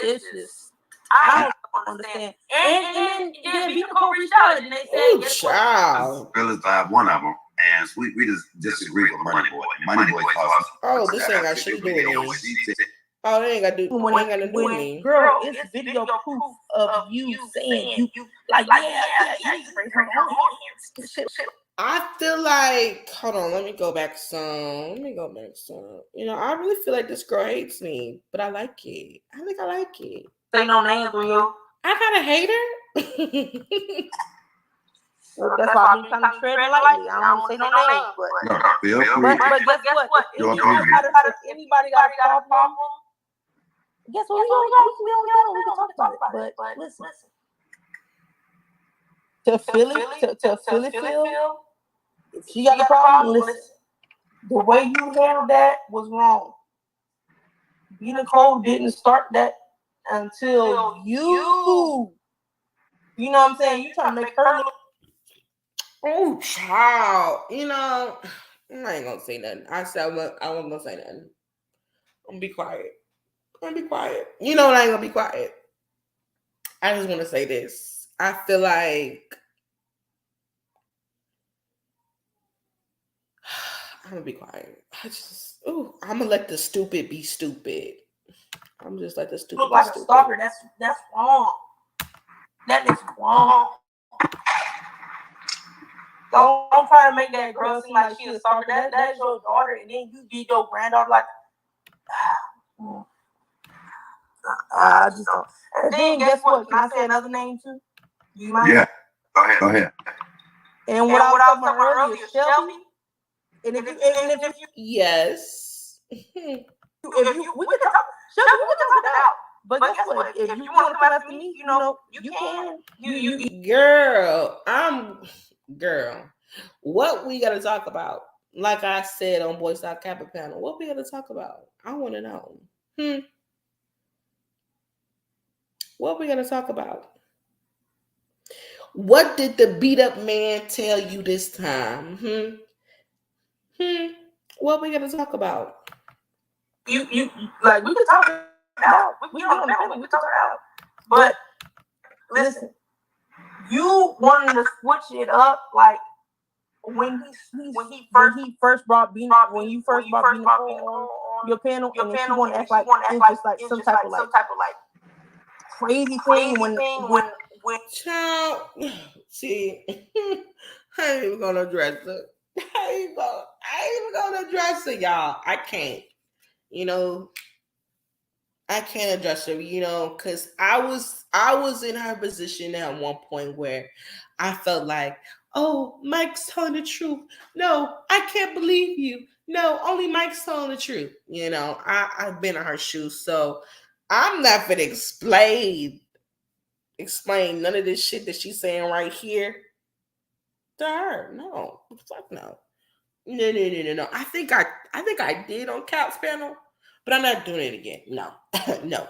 It's just, I don't understand. And then Vico reached out and they said, child. Fellas vibe, one of them. And we just disagree with Money Boy. Money Boy calls. Oh, this ain't got shit to do with it. Oh, they ain't got to do with me. Girl, it's video proof of you saying you like, yeah, you bring her on here. I feel like, hold on, let me go back some. I really feel like this girl hates me, but I like it. I think I like it. Say no names, real. I got a hater. That's why I'm trying to tread lightly. I don't want to say no names, but guess what? If anybody got a problem, guess what? We can talk about it. But listen, to Philly Phil, if she got a problem, listen. The way you handled that was wrong. B. Nicole didn't start that until you know what I'm saying? You trying to make her look. Oh, child. I ain't gonna say nothing. I said I wasn't gonna say nothing. I'm gonna be quiet. You know what? I ain't gonna be quiet. I just want to say this. I feel like I'm gonna be quiet. I'm gonna let the stupid be stupid. I'm just let the stupid look like a stalker. That's wrong. That is wrong. Don't try to make that girl seem like she a stalker. That's your daughter, and then you be your granddaughter like. I just don't. And then guess what? Can I say another name too? You mind? Yeah. Go ahead. And what I was talking about earlier, Shelby. And if you yes. we can talk. Shelby, we can talk it out. But guess what? If you want to come after me, you can. You Girl. What we gotta talk about? Like I said on Boy Stop Kappa panel, what we gotta talk about? I want to know. What we gonna talk about? What did the beat up man tell you this time? What we gonna talk about? You like we could talk it out. We on the panel. We could talk it out. But listen, you wanted to switch it up like when he first brought Beanie on your panel, and then she want to act like it's just like some type of like crazy thing when Child, see, I ain't even gonna address it. I ain't even gonna address it, y'all. I can't. You know, I can't address her, because I was in her position at one point where I felt like, oh, Mike's telling the truth. No, I can't believe you. No, only Mike's telling the truth. I've been in her shoes, so I'm not gonna explain none of this shit that she's saying right here to her. No, fuck no. No. I think I did on Cap's panel, but I'm not doing it again. No. No.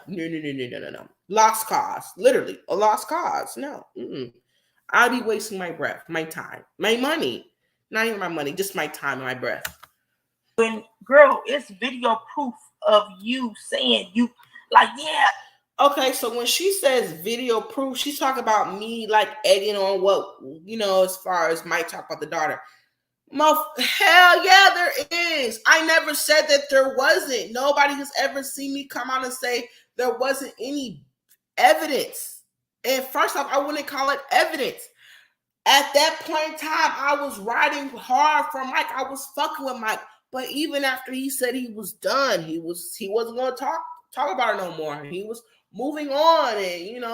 Lost cause. Literally a lost cause. No. I'll be wasting my breath, my time, my money. Not even my money, just my time and my breath. When, girl, it's video proof of you saying you, like, yeah. Okay, so when she says video proof, she's talking about me like egging on what, as far as Mike talk about the daughter. Hell yeah, there is. I never said that there wasn't. Nobody has ever seen me come out and say there wasn't any evidence. And first off, I wouldn't call it evidence. At that point in time, I was riding hard for Mike. I was fucking with Mike. But even after he said he was done, he wasn't going to talk about it no more. He was moving on, and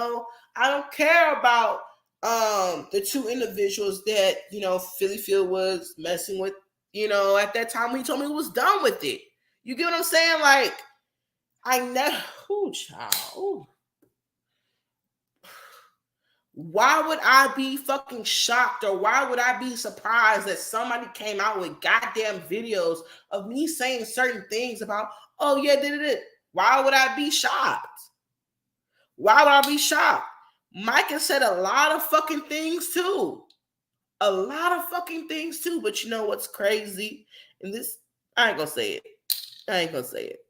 I don't care about the two individuals that Philly Field was messing with. At that time when he told me he was done with it. You get what I'm saying? Like, I never. Ooh, child. Ooh. Why would I be fucking shocked, or why would I be surprised that somebody came out with goddamn videos of me saying certain things about, oh yeah, did it? Why would I be shocked? Why would I be shocked? Mike has said a lot of fucking things too. A lot of fucking things too. But you know what's crazy? And this, I ain't gonna say it. I ain't gonna say it.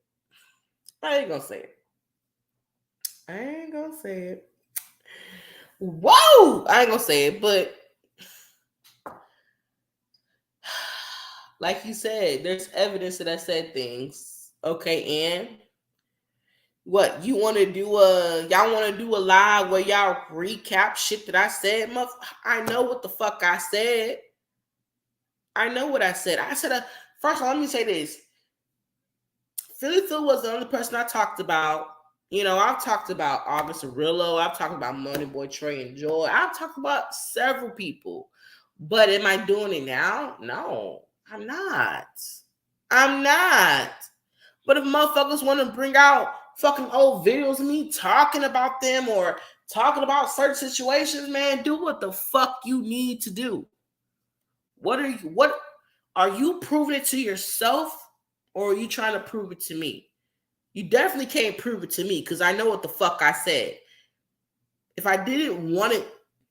Whoa! I ain't gonna say it, but like you said, there's evidence that I said things. Okay, and what you want to do? Y'all want to do a live where y'all recap shit that I said? I know what the fuck I said. I know what I said. First of all, let me say this. Philly Phil was the only person I talked about. I've talked about August Arillo. I've talked about Moneyboy Trey and Joy. I've talked about several people. But am I doing it now? No, I'm not. But if motherfuckers want to bring out fucking old videos of me talking about them or talking about certain situations, man, do what the fuck you need to do. What are you proving it to yourself, or are you trying to prove it to me? You definitely can't prove it to me, because I know what the fuck I said. If I didn't want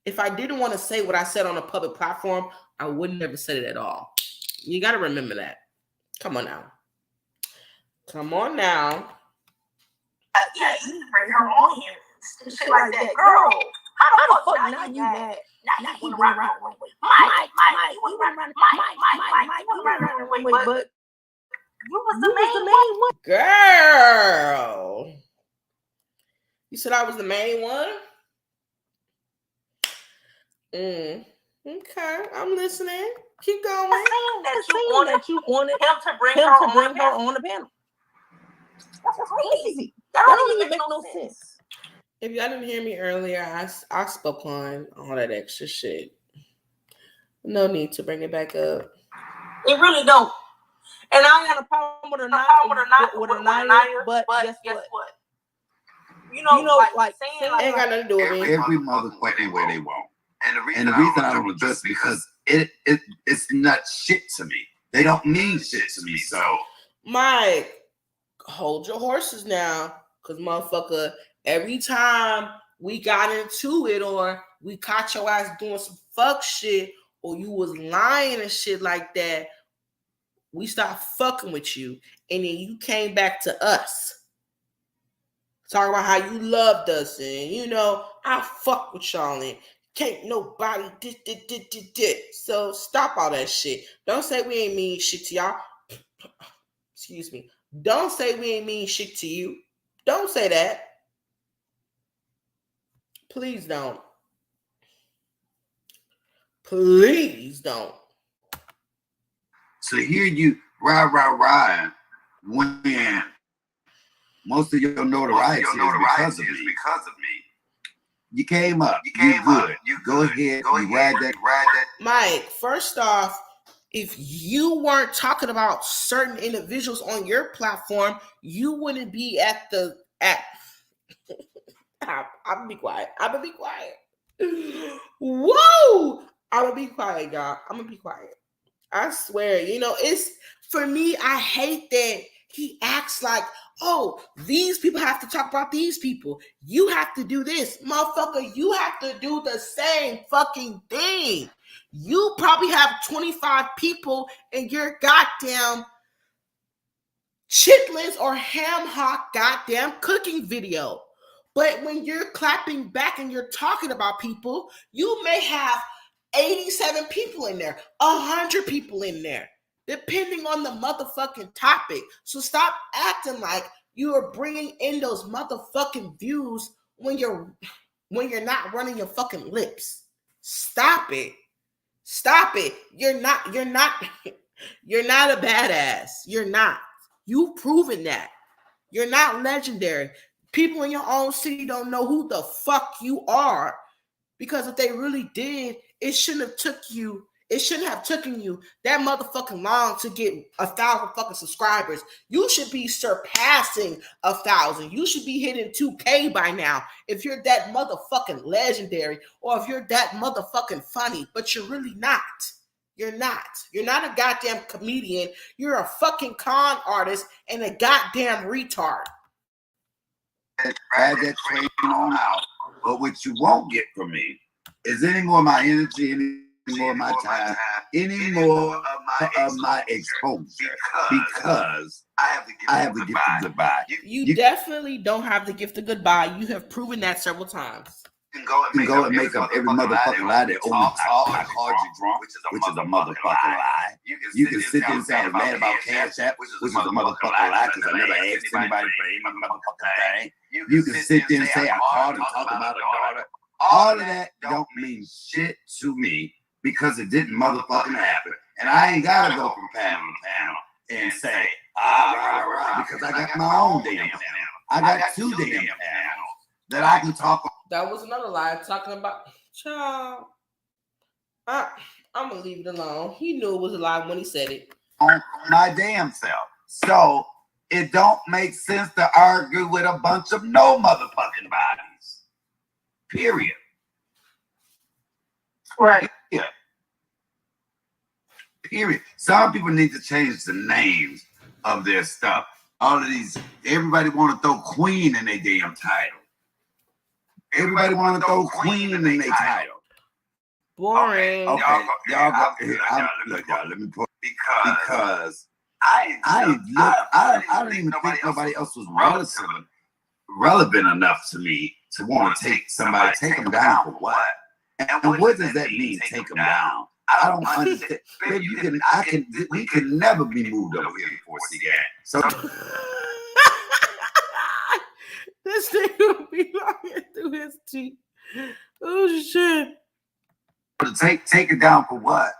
to say what I said on a public platform, I would never said it at all. You got to remember that. Come on now. Yeah, you bring her on here. Shit like that. Girl, how the fuck now you mad? Now he went around one way. Mike, he went around one way, but you was the main one. Girl. You said I was the main one? Okay, I'm listening. Keep going. That you wanted him to bring her on the panel. That's crazy. That don't even make no sense. If y'all didn't hear me earlier, I spoke on all that extra shit. No need to bring it back up. It really don't. And I ain't got a problem with her not, but guess what? You know, like saying ain't got nothing to do with me. Every motherfucking way they want. And the reason I don't address because it's not shit to me. They don't mean shit to me. So Mike, hold your horses now, because motherfucker, every time we got into it or we caught your ass doing some fuck shit, or you was lying and shit like that, we stopped fucking with you. And then you came back to us. Talking about how you loved us and, you know, I fuck with y'all and can't nobody So stop all that shit. Don't say we ain't mean shit to y'all. Excuse me. Don't say we ain't mean shit to you. Don't say that. Please don't. Please don't. So here you rah when most of your notoriety is because of me. You came up. You good. You go ahead. You ride that. Mike, first off, if you weren't talking about certain individuals on your platform, you wouldn't be at. I'm gonna be quiet. Whoa! I'm gonna be quiet, y'all. I'm gonna be quiet. I swear, you know, it's for me, I hate that he acts like, oh, these people have to talk about these people. You have to do this. Motherfucker, you have to do the same fucking thing. You probably have 25 people in your goddamn chitlins or ham hock goddamn cooking video. But when you're clapping back and you're talking about people, you may have 87 people in there, 100 people in there, depending on the motherfucking topic. So stop acting like you are bringing in those motherfucking views when you're not running your fucking lips. Stop it. You're not you're not a badass. You're not. You've proven that. You're not legendary. People in your own city don't know who the fuck you are. Because if they really did, it shouldn't have taken you that motherfucking long to get 1,000 fucking subscribers. You should be surpassing 1,000. You should be hitting 2K by now if you're that motherfucking legendary or if you're that motherfucking funny, but you're really not. You're not. You're not a goddamn comedian. You're a fucking con artist and a goddamn retard. Ride that train on out. But what you won't get from me is any more of my energy, any more of my time, any more of my exposure, because I have the gift of goodbye. You definitely don't have the gift of goodbye. You have proven that several times. You can go and make up every motherfucking lie that only talk. I called you drunk, which is a motherfucking lie. You can sit there and say I was mad about Cash App, which is a motherfucking lie because I never asked anybody for any motherfucking thing. You can sit there and say I called and talked about a daughter. All of that don't mean shit to me because it didn't motherfucking happen. And I ain't gotta go from panel to panel and say, rah, because I got my own damn panel. I got 2 damn panels that I can talk about. That was another lie talking about child. I'm gonna leave it alone. He knew it was a lie when he said it. On my damn self. So it don't make sense to argue with a bunch of no motherfucking bodies. Period. Right. Yeah. Period. Some people need to change the names of their stuff. All of these, everybody want to throw queen in their damn title. Everybody want to throw queen in their title. Boring. Okay. Y'all look, y'all, let me put because I don't even think nobody else was relevant enough to me to want to take them down for what? And what does that mean, take them down? I don't understand. We can never be moved over here before CGAT. So this thing will be lying through his teeth. Oh shit. Take it down for what?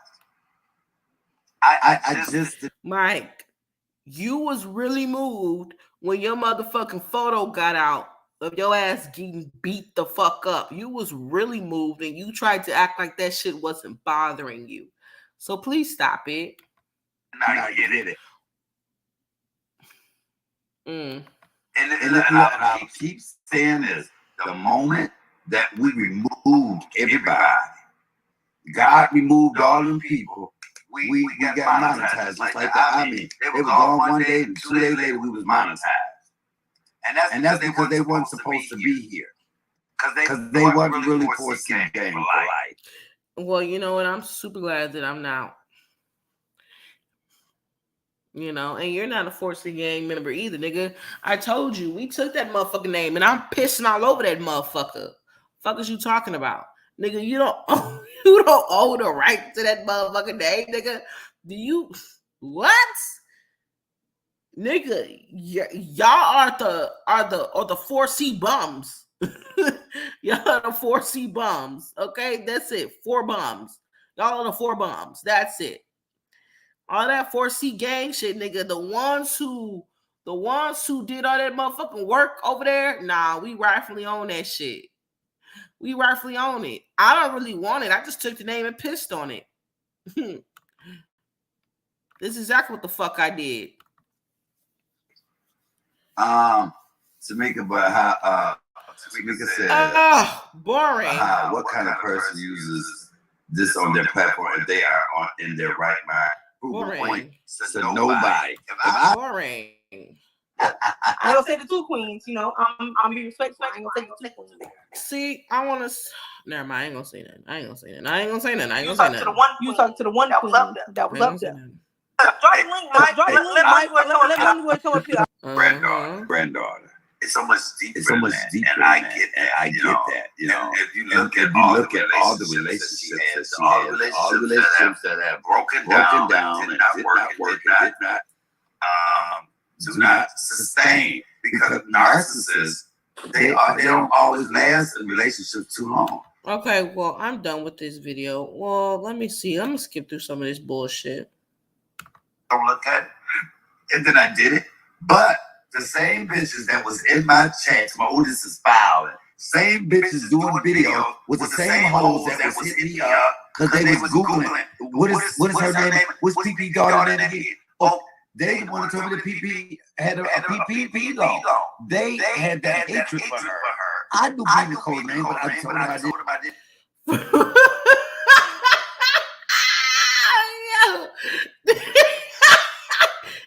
I just Mike, you was really moved when your motherfucking photo got out of your ass getting beat the fuck up. You was really moved and you tried to act like that shit wasn't bothering you. So please stop it. Now you did it. Mm. And I keep saying this, the moment that we removed everybody, God removed all them people, we got monetized just like that. I mean, they was gone one day and 2 days later we was monetized. And that's because they weren't supposed to be here. Because they wasn't really 4C gang for life. Well, you know what? I'm super glad that I'm not. You know, and you're not a 4C gang member either, nigga. I told you, we took that motherfucking name, and I'm pissing all over that motherfucker. Fuck is you talking about? Nigga, you don't own the right to that motherfucking name, nigga. Do you what? Nigga, y'all are the 4C bums. Y'all are the 4C bums. Okay, that's it. 4 bums. Y'all are the 4 bums. That's it. All that 4C gang shit, nigga. The ones who did all that motherfucking work over there, nah, we rightfully own that shit. We rightfully own it. I don't really want it. I just took the name and pissed on it. This is exactly what the fuck I did. Tamika, but how Tamika said boring. What kind of person uses this on their platform if they are in their right mind? Boring. So nobody. Boring. I don't say the 2 queens, you know. I'm be respectful. I ain't gonna say the 2 queens. See, I want to. Never mind. I ain't gonna say nothing. I ain't gonna say nothing. You talking to the one that was up there. Drop the link. Let me come up here. Granddaughter. It's so much deeper than that. And I get that. You know, if you look at all the relationships that she has, all the relationships that have broken down and did not work, and do not sustain, because narcissists, they don't always last in relationships too long. Okay, well, I'm done with this video. Well, let me see. I'm gonna skip through some of this bullshit. Don't look at it. And then I did it. But the same bitches that was in my chats, my oldest is filing. Same bitches doing video with the same hoes that was hitting me up because they was Googling what is her name? What's PP daughter name again? Oh, they the one who told me the PP had a PPP loan. They had that hatred for her. I knew Nicole's name, but I told her I didn't.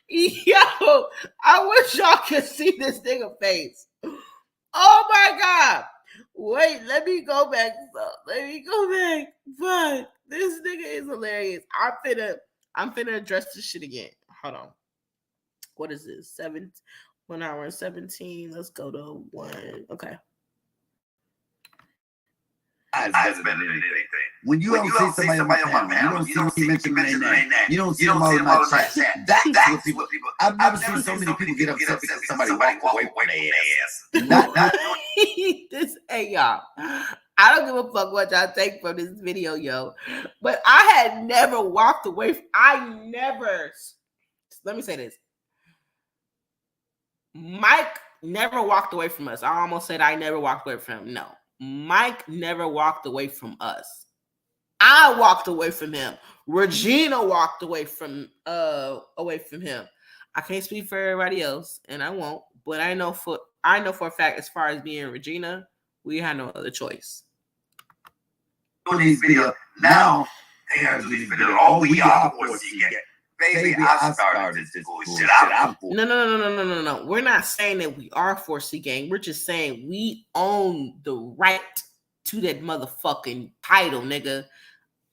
Yo, I wish y'all could see this nigga face. Oh my god. Wait, let me go back. Fuck. This nigga is hilarious. I'm finna address this shit again. Hold on. What is this? 1 hour and 17. Let's go to 1. Okay. When you don't see somebody on my panel, you don't see me mention their name. You don't see them all in my chat. That's what people. I've never seen so many people get upset because somebody walked away from their ass. Not this. Hey y'all, I don't give a fuck what y'all take from this video, yo. But I had never walked away. Let me say this. Mike never walked away from us. I almost said I never walked away from him. No. Mike never walked away from us. I walked away from him. Regina walked away from him. I can't speak for everybody else, and I won't. But I know for a fact, as far as being Regina, we had no other choice. Doing these videos now, they are doing these videos. Oh, we are 4C gang. Baby, I started this bullshit. No. We're not saying that we are 4C gang. We're just saying we own the right to that motherfucking title, nigga.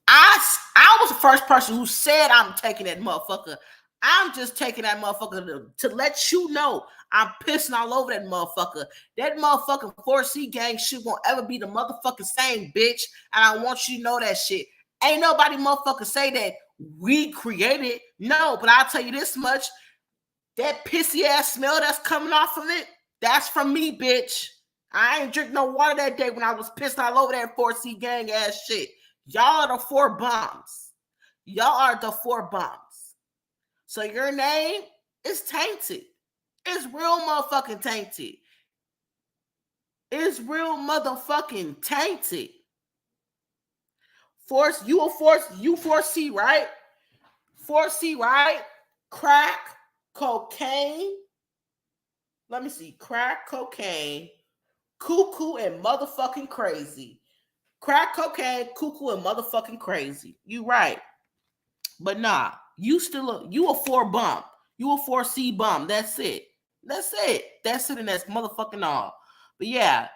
I was the first person who said I'm taking that motherfucker. I'm just taking that motherfucker to let you know I'm pissing all over that motherfucker. That motherfucking 4C gang shit won't ever be the motherfucking same, bitch. And I want you to know that shit. Ain't nobody motherfucker say that we created. No, but I'll tell you this much. That pissy ass smell that's coming off of it, that's from me, bitch. I ain't drink no water that day when I was pissed all over that 4C gang ass shit. Y'all are the 4 bombs. Y'all are the 4 bombs. So your name is tainted. It's real motherfucking tainted. It's real motherfucking tainted. You 4C, right? 4C, right? Crack, cocaine. Let me see. Crack, cocaine, cuckoo, and motherfucking crazy. Crack, cocaine, cuckoo, and motherfucking crazy. You right. But nah, you a 4 bump. You a 4C bump. That's it. And that's motherfucking all. But yeah,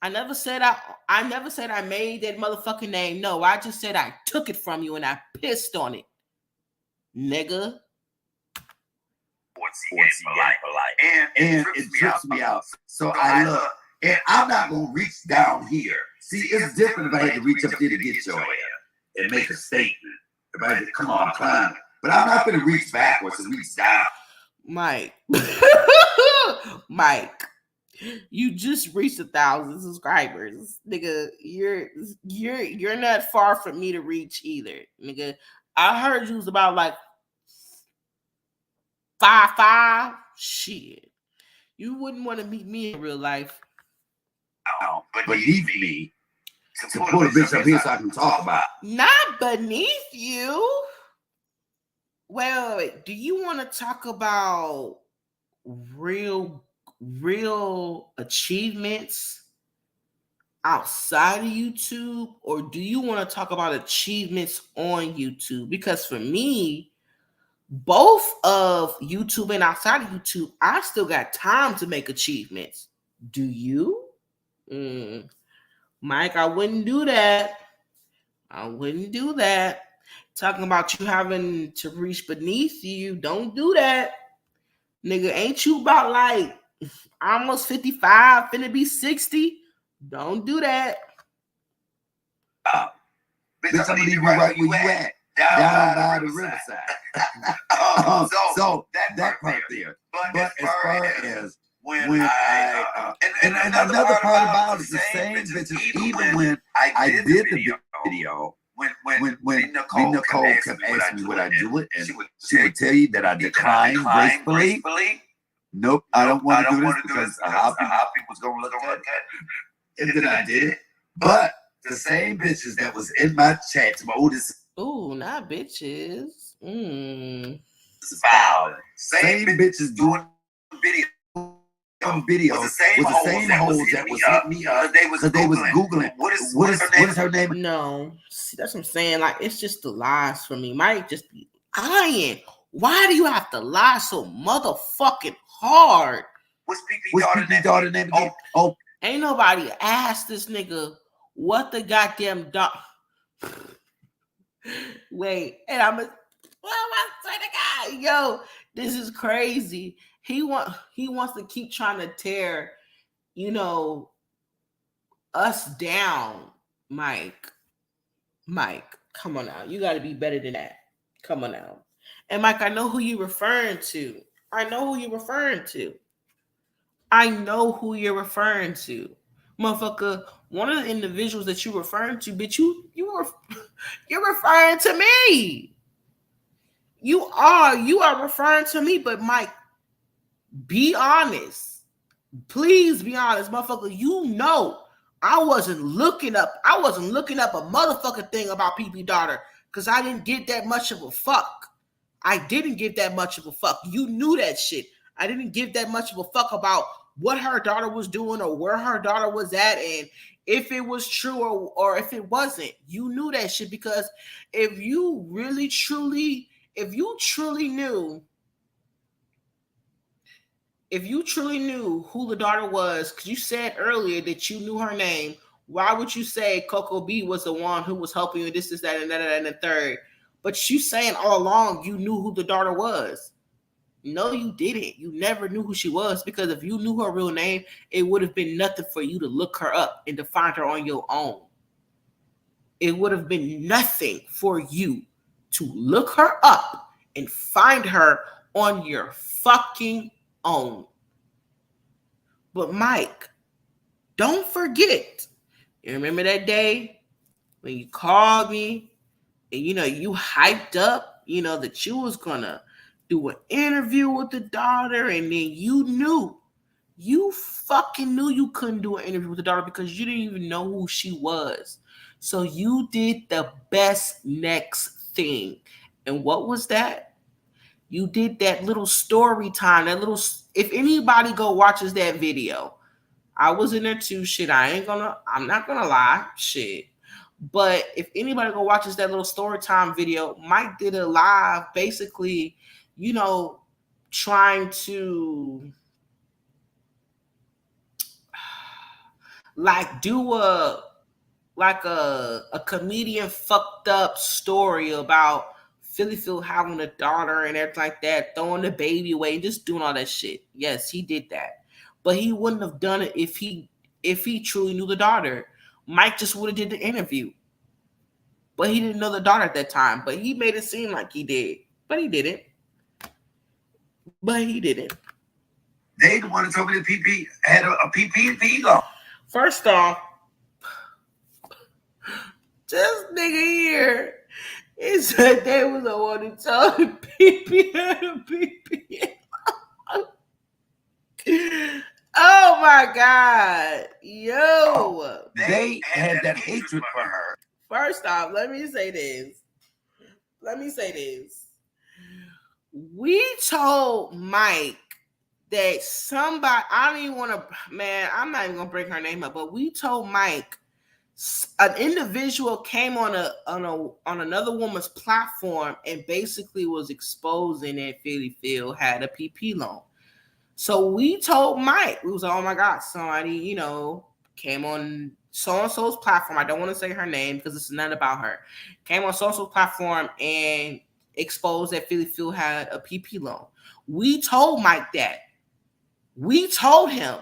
I never said I made that motherfucking name. No, I just said I took it from you and I pissed on it. Nigga. Once he gave polite. And it trips me out. So I look, and I'm not gonna reach down here. See, it's different if I had to reach up there to get your ass and make a statement. If I had to come on, climb it. But I'm not gonna reach backwards and reach down. Mike. Mike. You just reached 1,000 subscribers, nigga. You're not far from me to reach either, nigga. I heard you was about like 5'5". Shit, you wouldn't want to meet me in real life. Beneath me to pull a bitch up here so I can talk about. Not beneath you. Wait. Do you want to talk about real achievements outside of YouTube, or do you want to talk about achievements on YouTube? Because for me, both of YouTube and outside of YouTube, I still got time to make achievements. Do you? Mike, I wouldn't do that. Talking about you having to reach beneath you, don't do that. Nigga, ain't you about like almost 55, finna be 60? Don't do that. Bitch, I'm gonna leave you right where you at. Down by the riverside. So that part there. But as far as when I and another part about it, the same bitches, even when I did the video, when Nicole kept asking me would I do it, and she would tell you that I declined gracefully. Nope, I don't want to do this because of how people's gonna look at it. And then I did it. But the same bitches that was in my chat, my oldest. Ooh, not bitches. Foul. Same bitches doing video was the same hoes that was hitting me up because they was Googling what is her name? No, see, that's what I'm saying. Like, it's just the lies for me. Might just be lying. Why do you have to lie so motherfucking hard? What's P.P. daughter name again? Oh, ain't nobody asked this nigga what the goddamn dog. Wait, and I'm a. Well, I swear to God, yo, this is crazy. He wants to keep trying to tear, us down, Mike. Mike, come on now. You got to be better than that. Come on now. And Mike, I know who you're referring to. Motherfucker, one of the individuals that you're referring to, bitch, you're referring to me. You are referring to me, but Mike, be honest. Please be honest, motherfucker. I wasn't looking up a motherfucking thing about PP daughter because I didn't give that much of a fuck. You knew that shit. I didn't give that much of a fuck about what her daughter was doing or where her daughter was at and if it was true or if it wasn't. You knew that shit because if you truly knew who the daughter was, because you said earlier that you knew her name, why would you say Coco B was the one who was helping you, this, that, and that, and the third? But you saying all along you knew who the daughter was. No, you didn't. You never knew who she was, because if you knew her real name, it would have been nothing for you to look her up and to find her on your own. It would have been nothing for you to look her up and find her on your fucking own. But Mike, don't forget. You remember that day when you called me and you hyped up, that you was gonna do an interview with the daughter, and then you fucking knew you couldn't do an interview with the daughter because you didn't even know who she was. So you did the best next thing. And what was that? You did that little story time, if anybody go watches that video, I was in there too, shit, I'm not gonna lie, shit. But if anybody go watches that little story time video, Mike did a live basically, trying to like do a comedian fucked up story about Philly Phil having a daughter and everything like that, throwing the baby away, and just doing all that shit. Yes, he did that, but he wouldn't have done it if he truly knew the daughter. Mike just would have did the interview, but he didn't know the daughter at that time. But he made it seem like he did, but he didn't. But he didn't. They the one that told me that PP had a PP loan. First off, this nigga here, he said they was the one who told him PP had a PP. Oh my god. Yo. They had that hatred for her. First off, let me say this. We told Mike that somebody, I don't even want to, man, I'm not even going to bring her name up, but we told Mike an individual came on another woman's platform and basically was exposing that Philly Phil had a PP loan. So we told Mike, we was like, oh my God, somebody, came on so-and-so's platform. I don't want to say her name because it's not about her. Came on so-and-so's platform and exposed that Philly Phil had a PP loan. We told Mike that. We told him.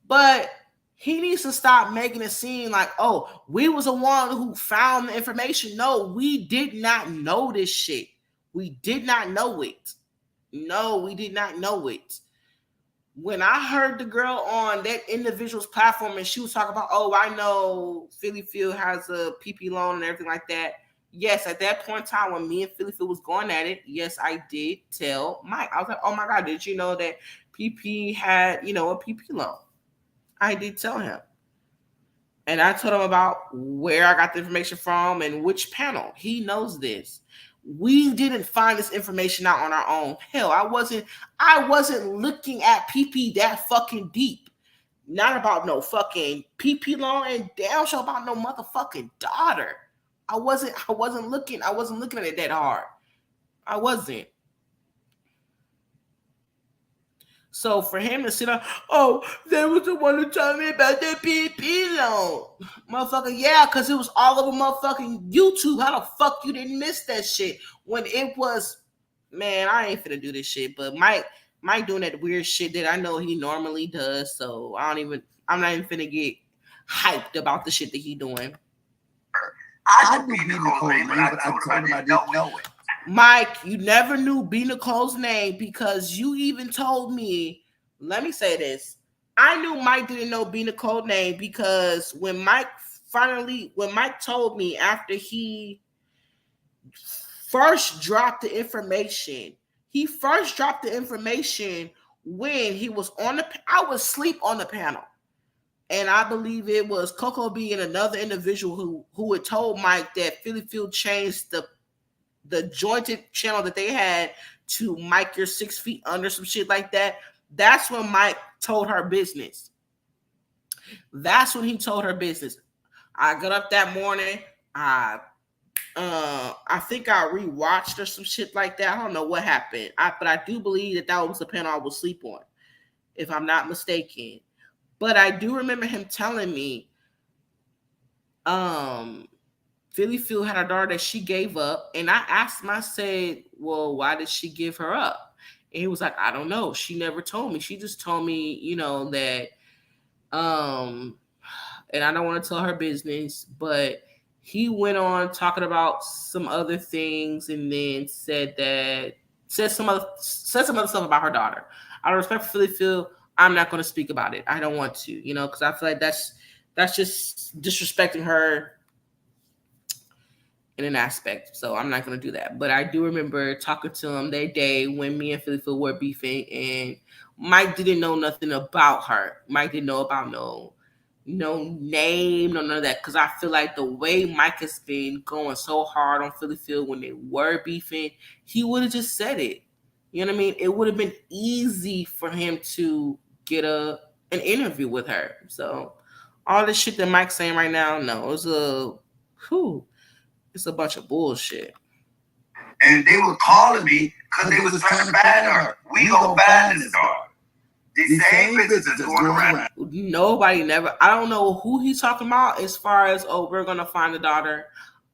But he needs to stop making it seem like, oh, we was the one who found the information. No, we did not know this shit. We did not know it. No, we did not know it. When I heard the girl on that individual's platform and she was talking about, oh, I know Philly Phil has a PP loan and everything like that. Yes, at that point in time when me and Philly Phil was going at it, yes, I did tell Mike. I was like, oh my God, did you know that PP had, a PP loan? I did tell him. And I told him about where I got the information from and which panel. He knows this. We didn't find this information out on our own. Hell, I wasn't looking at PP that fucking deep. Not about no fucking PP loan and damn sure about no motherfucking daughter. I wasn't looking at it that hard. I wasn't. So for him to sit up, oh, they was the one who told me about that PP loan. Motherfucker, yeah, because it was all over motherfucking YouTube. How the fuck you didn't miss that shit? When it was, man, I ain't finna do this shit. But Mike doing that weird shit that I know he normally does. So I'm not even finna get hyped about the shit that he doing. I knew Nicole's name, but I told him I didn't know it. Mike, you never knew B. Nicole's name because you even told me, let me say this. I knew Mike didn't know B. Nicole's name because when Mike told me after he first dropped the information, when he was I was asleep on the panel. And I believe it was Coco B and another individual who had told Mike that Philly Phil changed the jointed channel that they had to Mike, you're 6 feet under, some shit like that. That's when Mike told her business. That's when he told her business. I got up that morning. I think I rewatched or some shit like that. I don't know what happened. But I do believe that was the panel I was asleep on, if I'm not mistaken. But I do remember him telling me, Philly Phil had a daughter that she gave up. And I asked him, I said, well, why did she give her up? And he was like, I don't know. She never told me. She just told me, that, and I don't want to tell her business, but he went on talking about some other things and then said some other stuff about her daughter. Out of respect for Philly Phil, I'm not going to speak about it. I don't want to, because I feel like that's just disrespecting her in an aspect. So I'm not going to do that. But I do remember talking to him that day when me and Philly Phil were beefing, and Mike didn't know nothing about her. Mike didn't know about no name, no none of that. Because I feel like the way Mike has been going so hard on Philly Phil when they were beefing, he would have just said it. You know what I mean? It would have been easy for him to get an interview with her. So all this shit that Mike's saying right now, no, it's a bunch of bullshit. And they were calling me because they was trying to find her. We gonna find this daughter. These same bitches that's going around. Nobody never. I don't know who he's talking about as far as, oh, we're gonna find a daughter.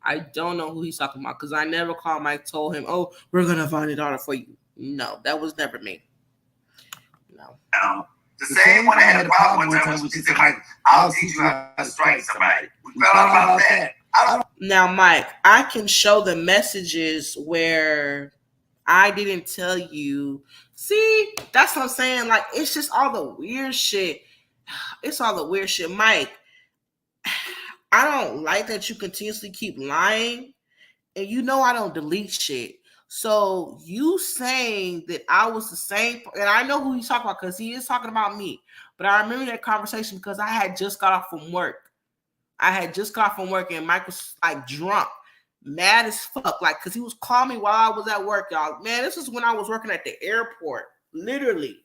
I don't know who he's talking about because I never called Mike, told him, oh, we're gonna find a daughter for you. No, that was never me. No. The same one I had a problem one time when she said, Mike, I'll teach you how to strike somebody. We found out about that. Now, Mike, I can show the messages where I didn't tell you. See, that's what I'm saying. Like, it's just all the weird shit. It's all the weird shit. Mike, I don't like that you continuously keep lying. And you know I don't delete shit. So you saying that I was the same, and I know who he's talking about because he is talking about me. But I remember that conversation because I had just got off from work. And Mike was like drunk, mad as fuck, like because he was calling me while I was at work, y'all. Man, this is when I was working at the airport, literally.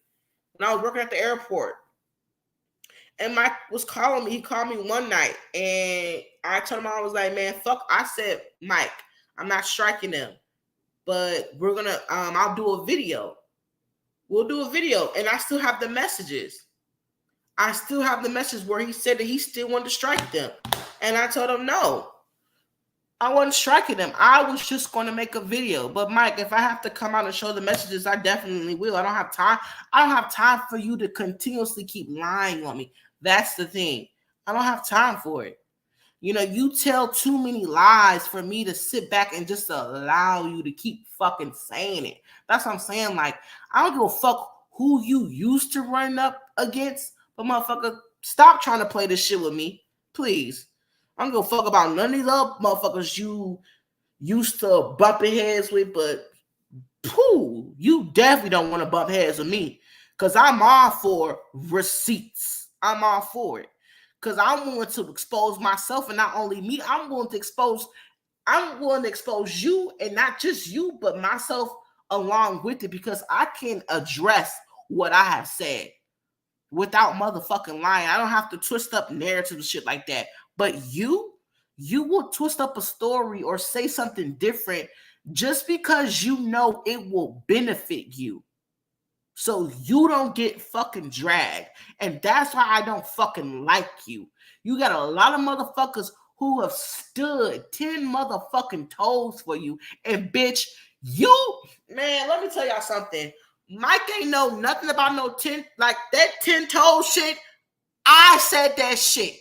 When I was working at the airport, and Mike was calling me. He called me one night, and I told him, I was like, man, fuck. I said, Mike, I'm not striking them, but we're gonna. I'll do a video. We'll do a video, and I still have the messages. I still have the message where he said that he still wanted to strike them. And I told him, no, I wasn't striking them. I was just going to make a video. But Mike, if I have to come out and show the messages, I definitely will. I don't have time. I don't have time for you to continuously keep lying on me. That's the thing. I don't have time for it. You know, you tell too many lies for me to sit back and just allow you to keep fucking saying it. That's what I'm saying. Like, I don't give a fuck who you used to run up against, but motherfucker, stop trying to play this shit with me. Please. I don't give a fuck about none of these other motherfuckers you used to bumping heads with, but pooh, you definitely don't want to bump heads with me. Because I'm all for receipts. I'm all for it. Because I'm willing to expose myself, and not only me, I'm willing to expose you, and not just you, but myself along with it, because I can address what I have said without motherfucking lying. I don't have to twist up narratives and shit like that. But you will twist up a story or say something different just because you know it will benefit you. So you don't get fucking dragged. And that's why I don't fucking like you. You got a lot of motherfuckers who have stood 10 motherfucking toes for you. And bitch, man, let me tell y'all something. Mike ain't know nothing about no 10, like that 10 toes shit. I said that shit.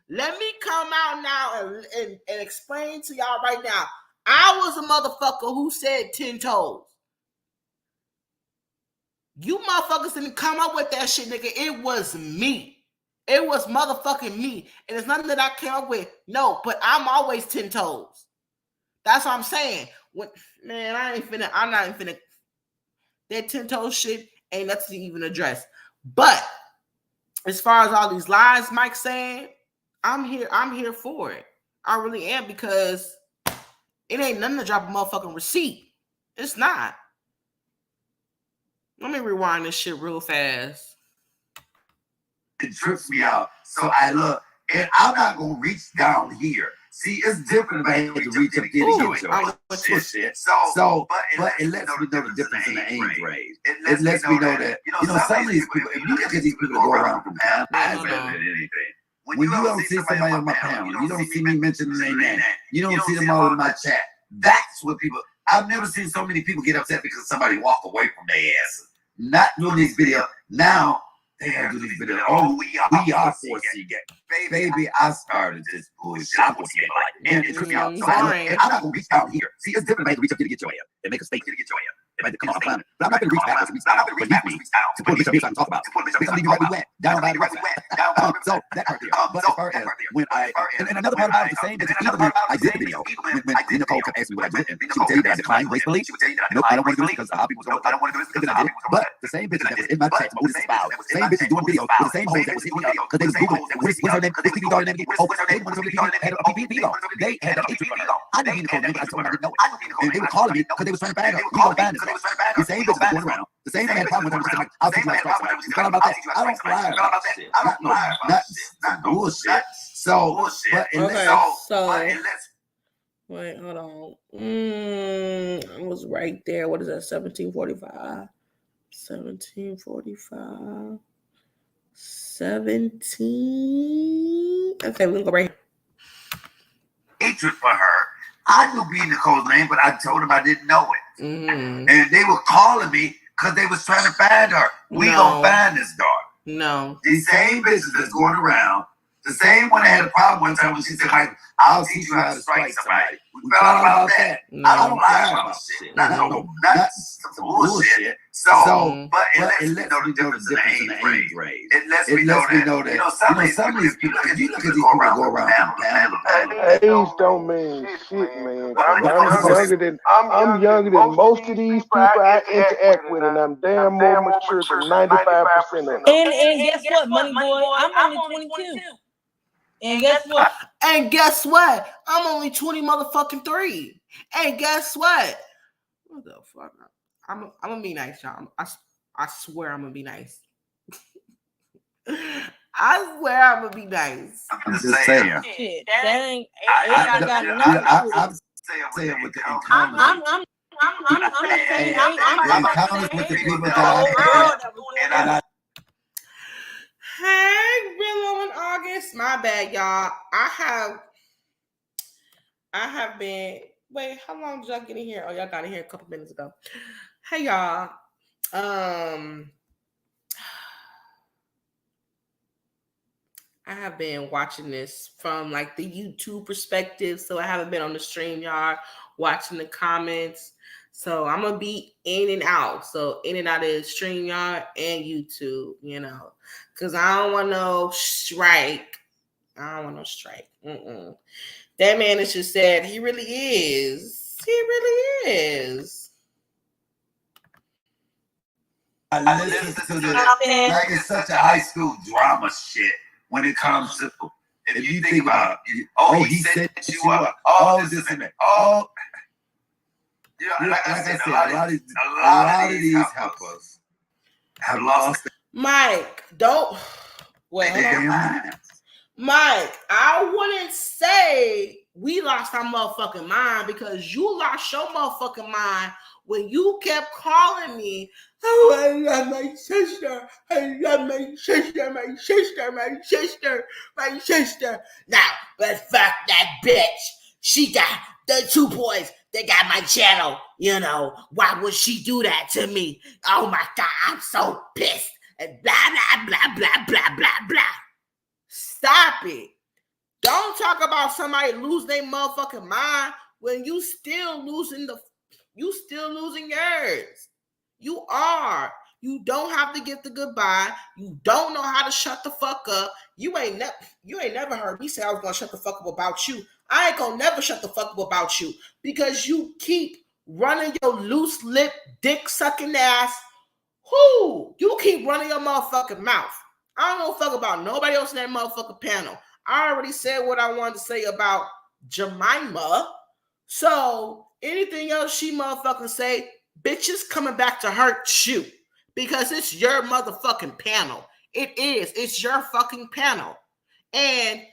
Let me come out now and explain to y'all right now. I was a motherfucker who said 10 toes. You motherfuckers didn't come up with that shit, nigga. It was me. It was motherfucking me. And it's nothing that I came up with. No, but I'm always 10 toes. That's what I'm saying. Man, I'm not even finna. That 10 toes shit ain't nothing to even address. But as far as all these lies Mike's saying, I'm here for it. I really am, because it ain't nothing to drop a motherfucking receipt. It's not. Let me rewind this shit real fast. It trips me out. So I look, and I'm not gonna reach down here. See, it's different if I had to reach up there to get your shit. But it lets me know the difference in the age range. It lets me know that, some of these people, if you look at these people that go around from town, I better than anything. When you don't see somebody on my panel, you don't see me mentioning their name, you don't see them all in my chat. That's what people, I've never seen so many people get upset because somebody walk away from their asses. Not doing these videos. Now, they have to do these videos. Oh, we are 4C gang. Baby, I started this bullshit. I'm 4C gang. And it took me out. So I'm not going to reach down here. See, it's different, man, to reach up here to get your ass. And make a statement to get your ass. It might come off planet. But I'm not going to reach backwards and reach down. But leave me to put a bitch up here so I can talk about it. Because I'm leaving right where you at. Down by the river. So, that part there. But as far as when and another part about it, the same, that even when I did the video, when Nicole kept asking me what I did, and she would tell you that I declined gracefully. Nope, I don't want to do this because people don't I don't want to do this because I did it. But the same bitches that was in my chat, my oldest spouse, same bitches doing videos with the same hoes that was hitting me up because they was Googling, what's her name, this TV daughter name again? Oh, they wanted to had a PPP on. They had a hatred for her. I didn't even know, but I told them I didn't know it. And they were calling me because they was trying to find her. We don't find this. The same bitches going around. The same thing had a problem with her. Like, I'll teach you how to strike somebody. You found out about that? I don't lie about that shit. Not bullshit. So, but wait, hold on. I was right there. What is that? 1745. 17:45. 17. Okay, we're gonna go right here. Hatred for her. I knew B Nicole's name, but I told him I didn't know it. Mm-hmm. And they were calling me because they was trying to find her. We gonna find this daughter. No. These same bitches that's going around, the same one that had a problem one time when she said, Mike, I'll teach you how to strike somebody. We found out about that. No. I don't lie about shit. Not some bullshit. So, but it lets me know the difference in the age range. It lets me know that, some of these people, if you look at these people go around age don't mean shit, man. I'm younger than most of these people I interact with, and I'm damn more mature than 95% of them. And guess what, Money Boy? I'm only 22. And guess what? And guess what? I'm only 20 motherfucking 3. And guess what? What the fuck? I'm gonna be nice, y'all. I swear I'm gonna be nice. I swear I'm gonna be nice. I'm just saying. Shit, that ain't got nothing to do with it. I'm saying with the encounters. I'm saying the encounters with the people that I Hey, Willow in August. My bad, y'all. I have been. Wait, how long did y'all get in here? Oh, y'all got in here a couple minutes ago. Hey, y'all. I have been watching this from like the YouTube perspective, so I haven't been on the StreamYard watching the comments. So I'm gonna be in and out. So in and out of StreamYard and YouTube, because I don't want no strike. I don't want no strike. That man is just said he really is. He really is. I listen to this like it's such a high school drama shit when it comes to if you think about he set you up, this and that. Like I said, a lot of these helpers have lost Mike, don't wait. Mike, I wouldn't say we lost our motherfucking mind because you lost your motherfucking mind when you kept calling me. Oh, I love my sister. I love my sister, my sister, my sister, my sister. Now, but fuck that bitch. She got the 2 boys. They got my channel. Why would she do that to me? Oh my God, I'm so pissed. And blah, blah, blah, blah, blah, blah, blah. Stop it. Don't talk about somebody losing their motherfucking mind when you still losing yours. You are. You don't have to give the goodbye. You don't know how to shut the fuck up. You ain't never heard me say I was gonna shut the fuck up about you. I ain't gonna never shut the fuck up about you because you keep running your loose lip, dick sucking ass. You keep running your motherfucking mouth. I don't know fuck about nobody else in that motherfucking panel. I already said what I wanted to say about Jemima. So anything else she motherfucking say, bitches coming back to hurt you because it's your motherfucking panel. It is. It's your fucking panel. And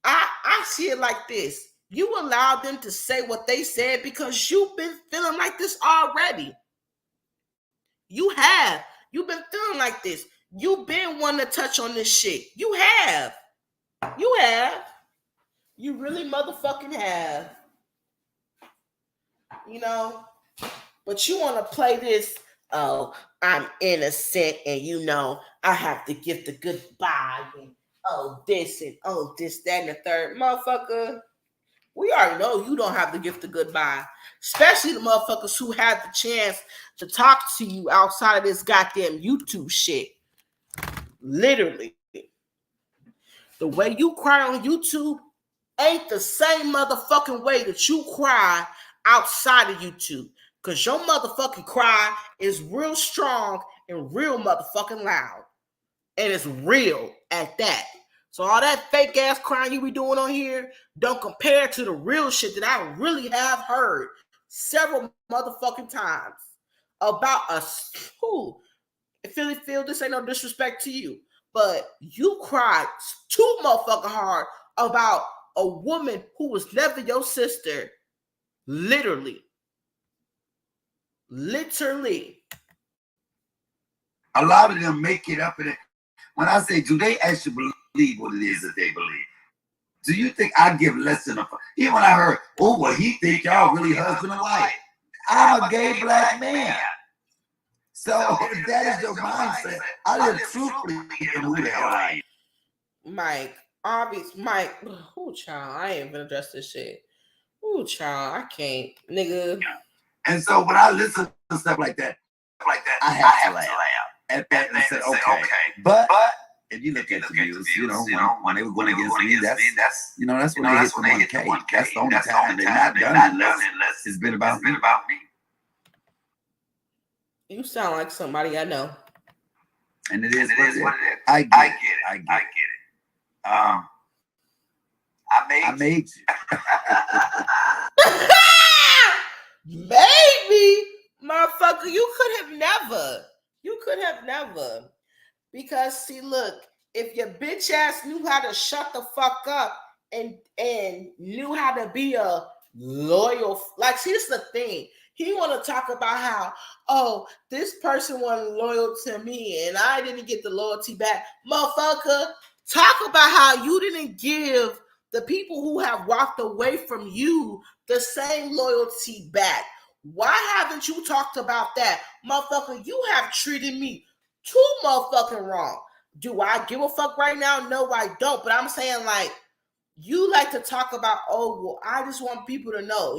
I see it like this. You allowed them to say what they said because you've been feeling like this already. You have. You've been feeling like this. You've been wanting to touch on this shit. You have. You have. You really motherfucking have. But you want to play this, I'm innocent and I have to give the goodbye and this and this, that, and the third. Motherfucker, we already know you don't have to give the goodbye. Especially the motherfuckers who had the chance to talk to you outside of this goddamn YouTube shit. Literally. The way you cry on YouTube ain't the same motherfucking way that you cry outside of YouTube. Because your motherfucking cry is real strong and real motherfucking loud. And it's real at that. So all that fake ass crying you be doing on here don't compare to the real shit that I really have heard several motherfucking times about us. Phil, this ain't no disrespect to you, but you cried too motherfucking hard about a woman who was never your sister. Literally. A lot of them make it up in it. When I say, do they actually believe what it is that they believe? Do you think I give less than a fuck? Even when I heard, oh, well, he think y'all really husband and wife. I'm a gay black man. So if that is your mindset, I live truthfully in who the hell I am. Mike, oh child, I ain't gonna address this shit. Oh child, I can't, nigga. And so when I listen to stuff like that, I have to laugh at that and say, okay. But if you look at the views, when they were going against me, that's that's when they hit the 1K. That's the only time they're not done unless it's been about me. You sound like somebody I know. And it is what it is. I get it. I made you. Baby, motherfucker, you could have never. Because see, look, if your bitch ass knew how to shut the fuck up and knew how to be a loyal, like, see, this is the thing. He want to talk about how, oh, this person wasn't loyal to me and I didn't get the loyalty back. Motherfucker, talk about how you didn't give the people who have walked away from you the same loyalty back. Why haven't you talked about that? Motherfucker, you have treated me too motherfucking wrong. Do I give a fuck right now? No, I don't. But I'm saying, like, you like to talk about, oh, well, I just want people to know,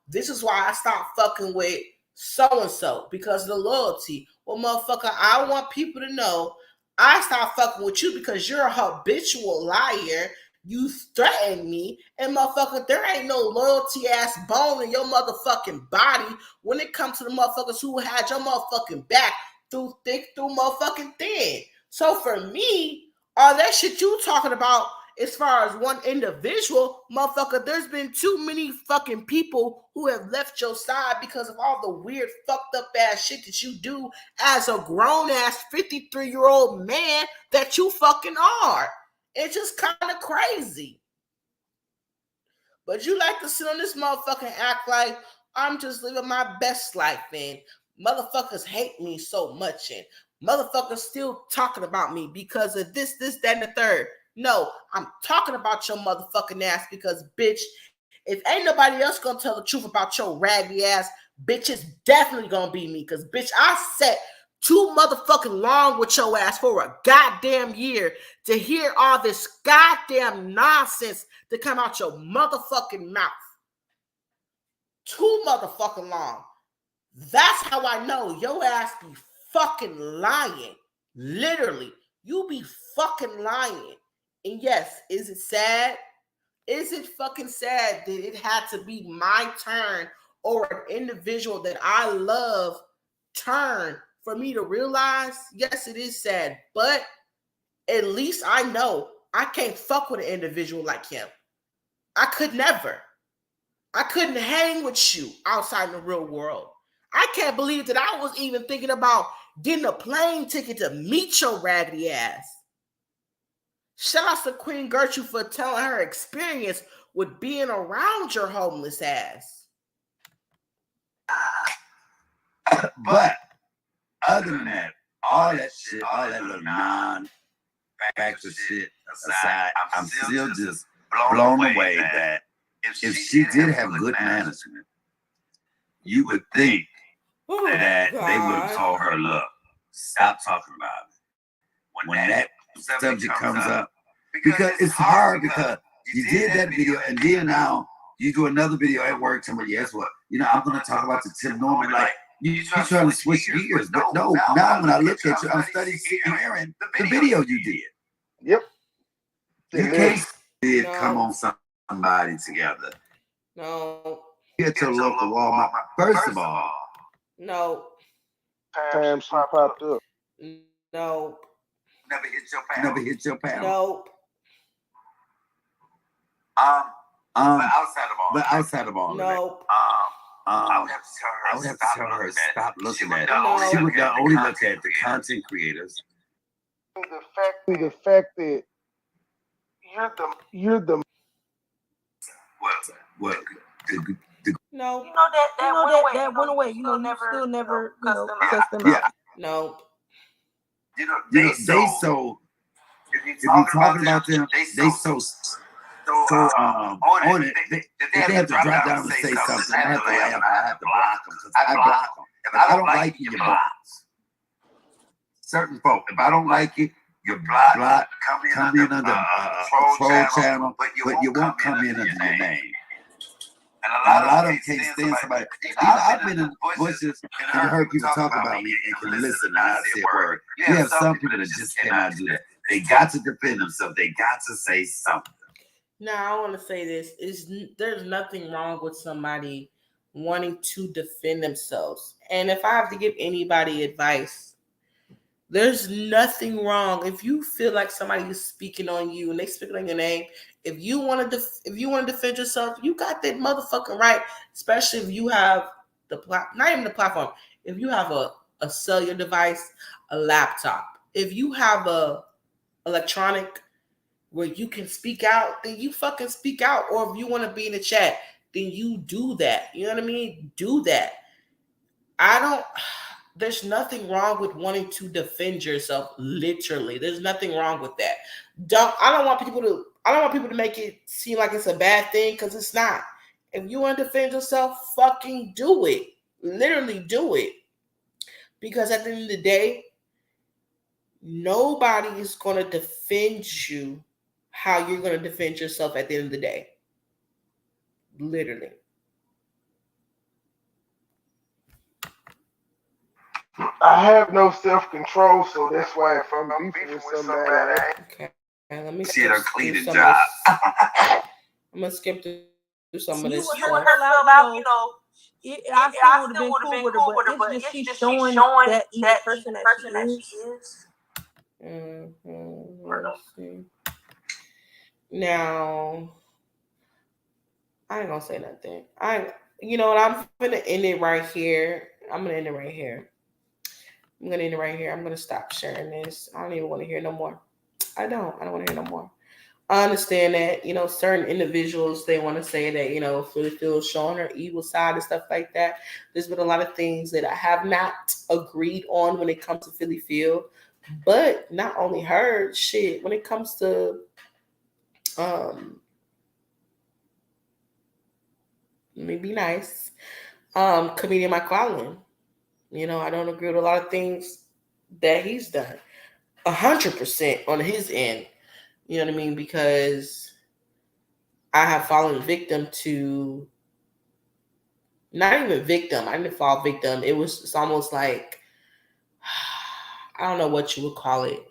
this is why I stopped fucking with so-and-so because of the loyalty. Well, motherfucker, I want people to know I stopped fucking with you because you're a habitual liar. You threatened me, and motherfucker, there ain't no loyalty ass bone in your motherfucking body when it comes to the motherfuckers who had your motherfucking back through thick, through motherfucking thin. So for me, all that shit you talking about as far as one individual, motherfucker, there's been too many fucking people who have left your side because of all the weird fucked up ass shit that you do as a grown ass 53-year-old man that you fucking are. It's just kind of crazy. But you like to sit on this motherfucker and act like I'm just living my best life, and motherfuckers hate me so much, and motherfuckers still talking about me because of this, that, and the third. No, I'm talking about your motherfucking ass because, bitch, if ain't nobody else gonna tell the truth about your raggedy ass, bitch, it's definitely gonna be me. Because, bitch, I sat too motherfucking long with your ass for a goddamn year to hear all this goddamn nonsense to come out your motherfucking mouth. Too motherfucking long. That's how I know your ass be fucking lying. Literally, you be fucking lying. And yes, is it sad? Is it fucking sad that it had to be my turn or an individual that I love turn for me to realize? Yes, it is sad, but at least I know I can't fuck with an individual like him. I could never. I couldn't hang with you outside in the real world. I can't believe that I was even thinking about getting a plane ticket to meet your raggedy ass. Shout out to Queen Gertrude for telling her experience with being around your homeless ass. But other than that, all that shit, all that little non-factual shit aside, I'm still just blown away that if she did have good management, you would think that they would have told her, look, stop talking about it. When that subject comes up, because it's hard because you did that video and then now you do another video at work telling me, yes, what? I'm going to talk about the Tim Norman. Like, you're trying to switch gears. But no, now when I look at you, I'm studying hearing the video you did. Yep. You can't did come on somebody together. No. Get to a local Walmart. First of all. No. Time she popped up. No. Never hit your panel. Nope. But outside of all nope. of that, I would have to tell her stop looking at it. She would not only look at the content creators. The fact that you're the What? No. That went away. You still never cussed them out. No. they so if you talking about them, they so on it. If they have to drop down and say something, I have to laugh and I have to block them because I block them. If I don't like you, you block certain folk. If I don't like you, you block. Come in under a troll channel, but you won't come in under your name. And a lot of them can't stand somebody. I've been in bushes and heard people talk about me and can listen and not say a word. You have some people that just cannot do that. They got to defend themselves. They got to say something. Now, I want to say this: there's nothing wrong with somebody wanting to defend themselves. And if I have to give anybody advice, there's nothing wrong if you feel like somebody is speaking on you and they speaking on your name. If you want to defend yourself, you got that motherfucking right. Especially if you have not even the platform. If you have a cellular device, a laptop, if you have a electronic where you can speak out, then you fucking speak out. Or if you want to be in the chat, then you do that. You know what I mean? Do that. There's nothing wrong with wanting to defend yourself. Literally, there's nothing wrong with that. I don't want people to make it seem like it's a bad thing, because it's not. If you want to defend yourself, fucking do it. Literally do it. Because at the end of the day, nobody is going to defend you how you're going to defend yourself at the end of the day. Literally. I have no self-control, so that's why if I'm beefing with somebody, okay, let me see her clean the job. I'm gonna skip through some of this. You would her feel about, I still would have been cool with her, but it's just she's showing that evil person that she is. Let's see. Now, I ain't gonna say nothing. You know what? I'm gonna end it right here. I'm gonna end it right here. I'm gonna stop sharing this. I don't even want to hear no more. I don't want to hear no more. I understand that, certain individuals, they want to say that, Philly Phil's showing her evil side and stuff like that. There's been a lot of things that I have not agreed on when it comes to Philly Phil. But not only her, shit, when it comes to let me be nice. Comedian Mike Allen. I don't agree with a lot of things that he's done. 100% on his end. You know what I mean? Because I have fallen victim to, not even victim. I didn't fall victim. It's almost like, I don't know what you would call it,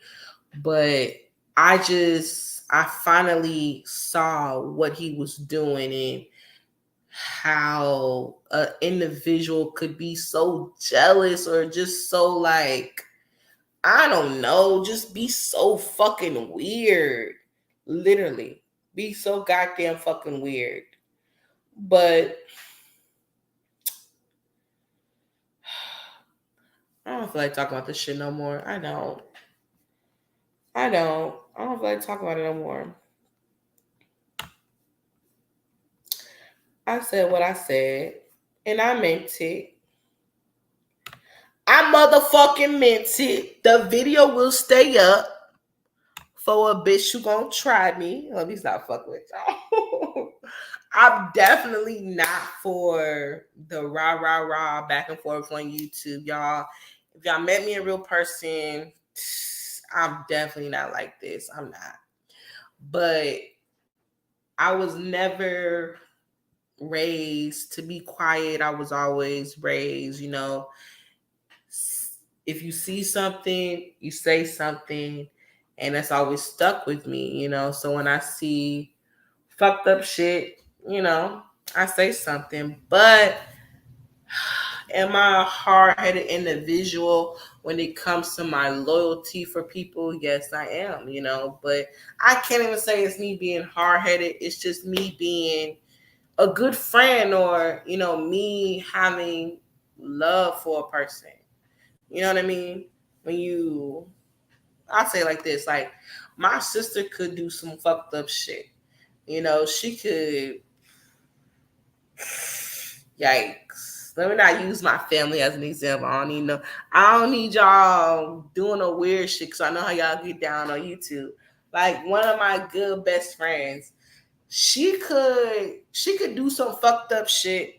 but I finally saw what he was doing and how an individual could be so jealous or just so like, I don't know, just be so fucking weird. Literally, be so goddamn fucking weird. But I don't feel like talking about this shit no more. I don't feel like talking about it no more. I said what I said, and I meant it. I motherfucking meant it. The video will stay up for a bitch who gonna try me. Let me stop fucking with y'all. I'm definitely not for the rah back and forth on YouTube, y'all. If y'all met me in real person, I'm definitely not like this. I'm not. But I was never raised to be quiet. I was always raised, if you see something, you say something, and that's always stuck with me, So when I see fucked up shit, I say something. But am I a hard-headed individual when it comes to my loyalty for people? Yes, I am, But I can't even say it's me being hard-headed. It's just me being a good friend, or, me having love for a person. You know what I mean? I say like this, like, my sister could do some fucked up shit. She could, yikes. let me not use my family as an example. I don't need y'all doing no weird shit because I know how y'all get down on YouTube. Like one of my good best friends, she could do some fucked up shit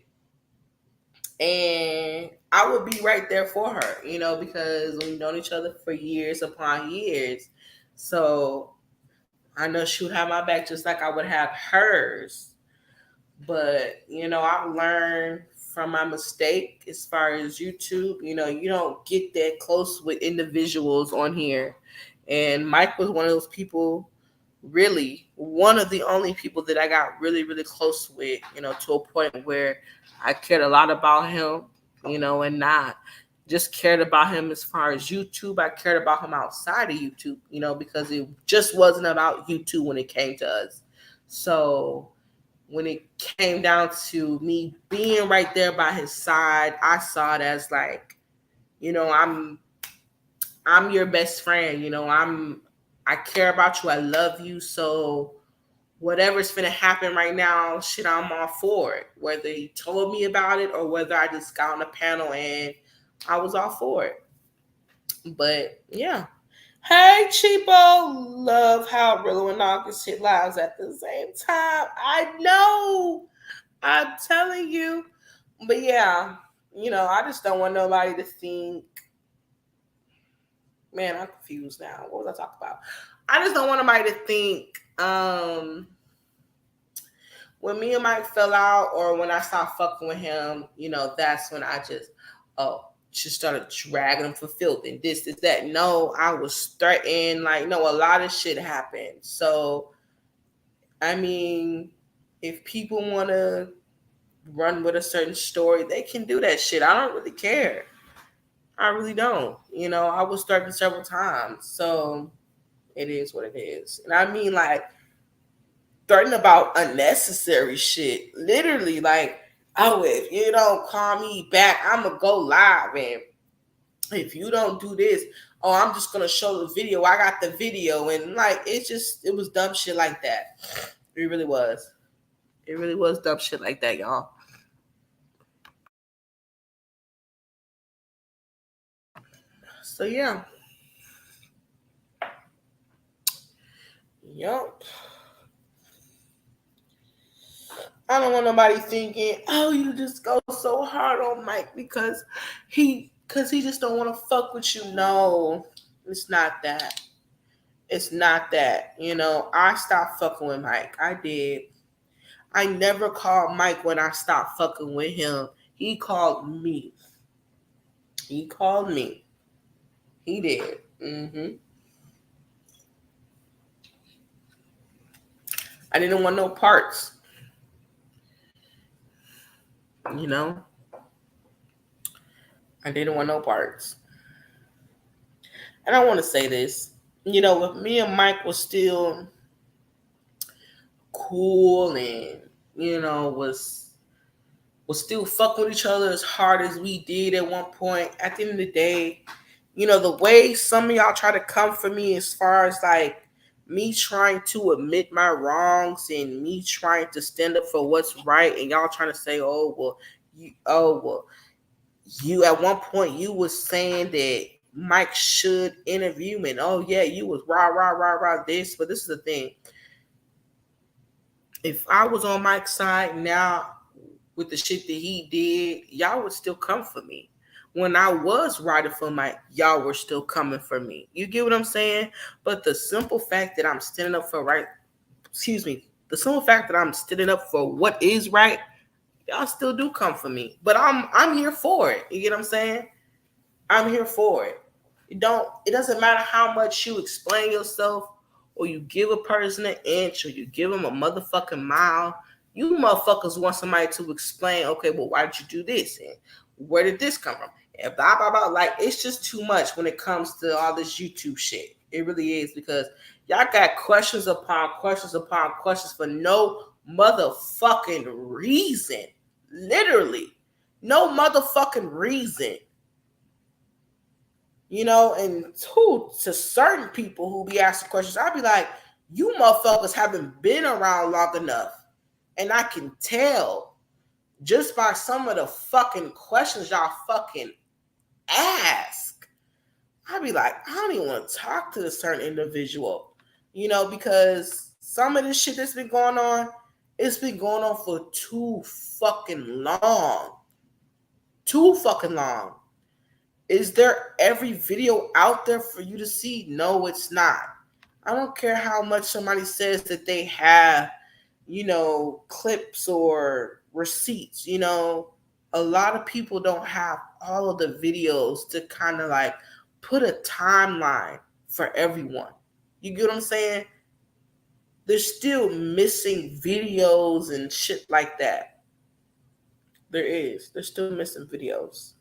and I would be right there for her, because we've known each other for years upon years. So I know she would have my back just like I would have hers. But, I've learned from my mistake as far as YouTube, you don't get that close with individuals on here. And Mike was one of those people, really, one of the only people that I got really, really close with, to a point where I cared a lot about him, and not just cared about him as far as YouTube. I cared about him outside of YouTube, because it just wasn't about YouTube when it came to us. So when it came down to me being right there by his side, I saw it as like, I'm your best friend. I care about you. I love you. So whatever's gonna happen right now, shit, I'm all for it. Whether he told me about it or whether I just got on the panel and I was all for it. But yeah. Hey Cheapo, love how Rillo and August hit lives at the same time. I know. I'm telling you. But yeah, I just don't want nobody to think, man, I'm confused now. What was I talking about? I just don't want nobody to think when me and Mike fell out or when I stopped fucking with him, that's when I just started dragging him for filth and this, that. No, I was threatened. Like, no, a lot of shit happened. So, I mean, if people want to run with a certain story, they can do that shit. I don't really care. I really don't. I was threatened several times. So, it is what it is. And I mean, like, threatening about unnecessary shit. Literally, like, oh, if you don't call me back, I'm going to go live. And if you don't do this, oh, I'm just going to show the video. I got the video. And, like, it was dumb shit like that. It really was. It really was dumb shit like that, y'all. So, yeah. Yup. I don't want nobody thinking, oh, you just go so hard on Mike because he just don't want to fuck with you. No, it's not that. It's not that. I stopped fucking with Mike. I did. I never called Mike when I stopped fucking with him. He called me. He called me. He did. I didn't want no parts. I didn't want no parts. And I want to say this. If me and Mike was still cool and, was still fucking with each other as hard as we did at one point, at the end of the day, the way some of y'all try to come for me as far as like me trying to admit my wrongs and me trying to stand up for what's right, and y'all trying to say, you at one point you was saying that Mike should interview me, and oh yeah, you was rah this, but this is the thing. If I was on Mike's side now with the shit that he did, y'all would still come for me. When I was riding for Mike, y'all were still coming for me. You get what I'm saying? But the simple fact that I'm standing up for the simple fact that I'm standing up for what is right, y'all still do come for me. But I'm here for it. You get what I'm saying? I'm here for it. It doesn't matter how much you explain yourself or you give a person an inch or you give them a motherfucking mile. You motherfuckers want somebody to explain, okay, well, why did you do this? And where did this come from? And blah, blah, blah. Like, it's just too much when it comes to all this YouTube shit. It really is, because y'all got questions upon questions upon questions for no motherfucking reason. Literally. No motherfucking reason. And to certain people who be asking questions, I'll be like, you motherfuckers haven't been around long enough. And I can tell just by some of the fucking questions y'all fucking ask. I'd be like, I don't even want to talk to a certain individual, because some of this shit that's been going on, it's been going on for too fucking long. Too fucking long. Is there every video out there for you to see? No, it's not. I don't care how much somebody says that they have, clips or receipts. A lot of people don't have all of the videos to kind of like put a timeline for everyone. You get what I'm saying? They're still missing videos and shit like that. There is. They're still missing videos.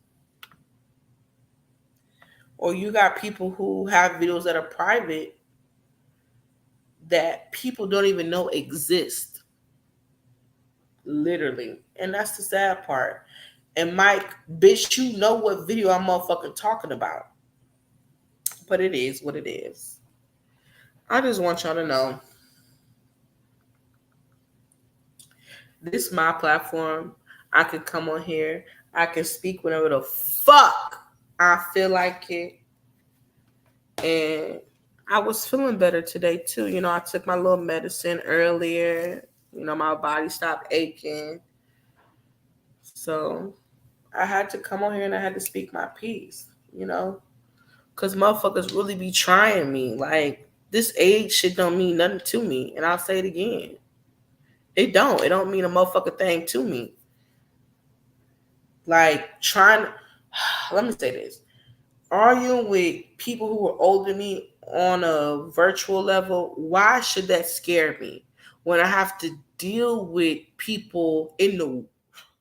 Or you got people who have videos that are private that people don't even know exist. Literally. And that's the sad part. And Mike, bitch, you know what video I'm motherfucking talking about. But it is what it is. I just want y'all to know this is my platform. I can come on here. I can speak whenever the fuck I feel like it. And I was feeling better today too. I took my little medicine earlier. My body stopped aching. So I had to come on here and I had to speak my piece, because motherfuckers really be trying me. Like, this age shit don't mean nothing to me. And I'll say it again. It don't. It don't mean a motherfucking thing to me. Like, let me say this. Arguing with people who are older than me on a virtual level, why should that scare me when I have to deal with people in the,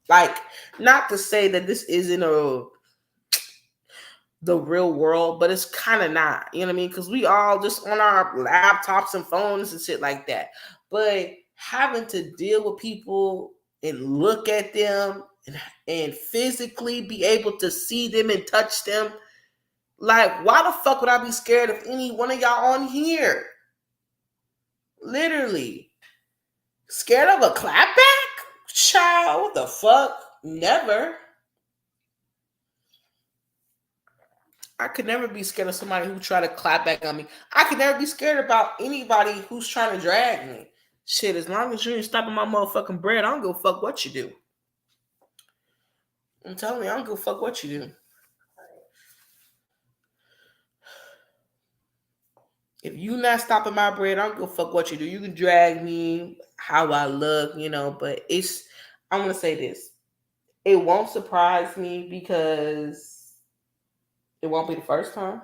like, not to say that this isn't the real world, but it's kind of not, you know what I mean? Because we all just on our laptops and phones and shit like that. But having to deal with people and look at them and physically be able to see them and touch them, like, why the fuck would I be scared of any one of y'all on here? Literally. Scared of a clapback? Child, what the fuck? Never. I could never be scared of somebody who try to clap back on me. I could never be scared about anybody who's trying to drag me. Shit, as long as you ain't stopping my motherfucking bread, I don't give a fuck what you do. I'm telling you, I don't give a fuck what you do. If you not stopping my bread, I don't give a fuck what you do. You can drag me, how I look, but I'm going to say this. It won't surprise me because it won't be the first time.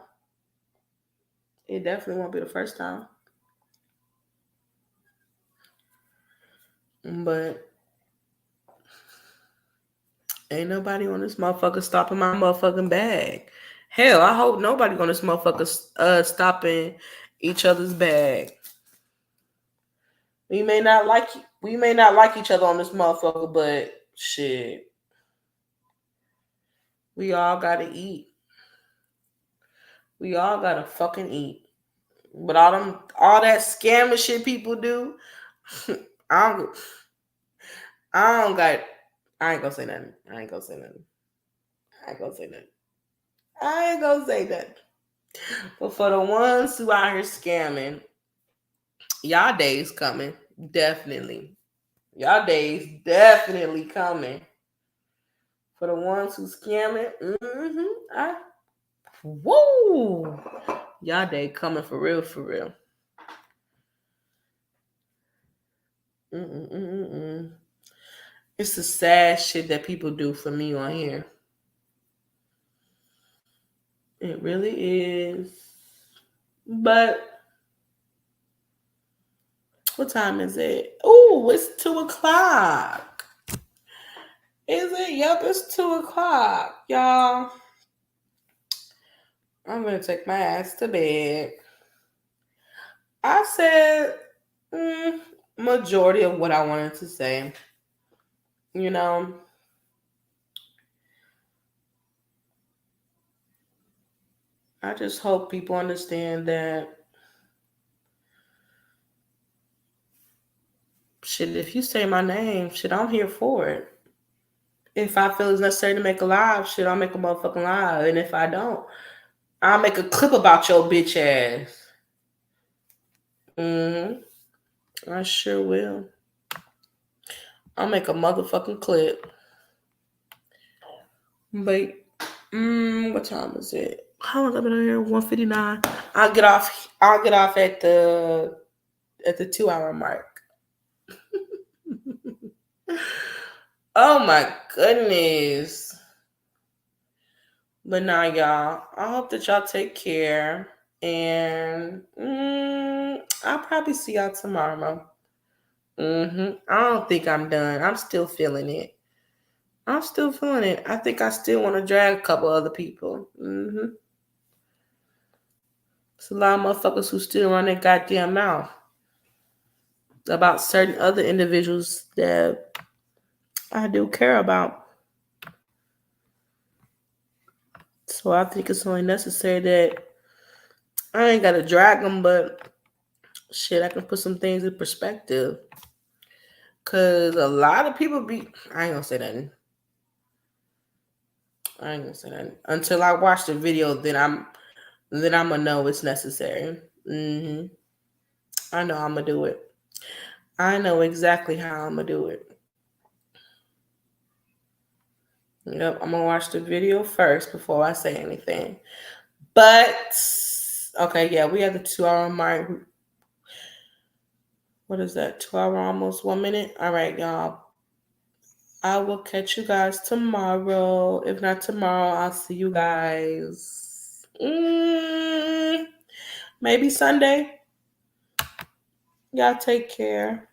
It definitely won't be the first time. But ain't nobody on this motherfucker stopping my motherfucking bag. Hell, I hope nobody on this motherfucker stopping each other's bag. We may not like each other on this motherfucker, but shit. We all gotta eat. We all gotta fucking eat. But all that scamming shit people do, I don't got. I ain't gonna say nothing. I ain't gonna say nothing. But for the ones who out here scamming, y'all days coming. Definitely. Y'all days definitely coming. For the ones who scamming, woo! Y'all day coming for real, for real. It's the sad shit that people do for me on here. It really is. But what time is it? Oh, it's 2:00. Is it? Yep, it's 2:00. Y'all, I'm gonna take my ass to bed. I said majority of what I wanted to say. I just hope people understand that shit, if you say my name, shit, I'm here for it. If I feel it's necessary to make a live, shit, I'll make a motherfucking live. And if I don't, I'll make a clip about your bitch ass. I sure will. I'll make a motherfucking clip. But what time is it? How long have I been on here? 1:59. I'll get off at the 2 hour mark. Oh my goodness. But now, y'all, I hope that y'all take care. And I'll probably see y'all tomorrow. I don't think I'm done. I'm still feeling it. I think I still want to drag a couple other people. It's a lot of motherfuckers who still run their goddamn mouth about certain other individuals that I do care about. So I think it's only necessary that I ain't got to drag them, but shit, I can put some things in perspective. Because a lot of people be... I ain't going to say nothing. Until I watch the video, then I'm going to know it's necessary. I know I'm going to do it. I know exactly how I'm going to do it. Yep, I'm going to watch the video first before I say anything. But, okay, yeah, we have the 2 hour mark. What is that? 2 hour, almost 1 minute? All right, y'all. I will catch you guys tomorrow. If not tomorrow, I'll see you guys. Maybe Sunday. Y'all take care.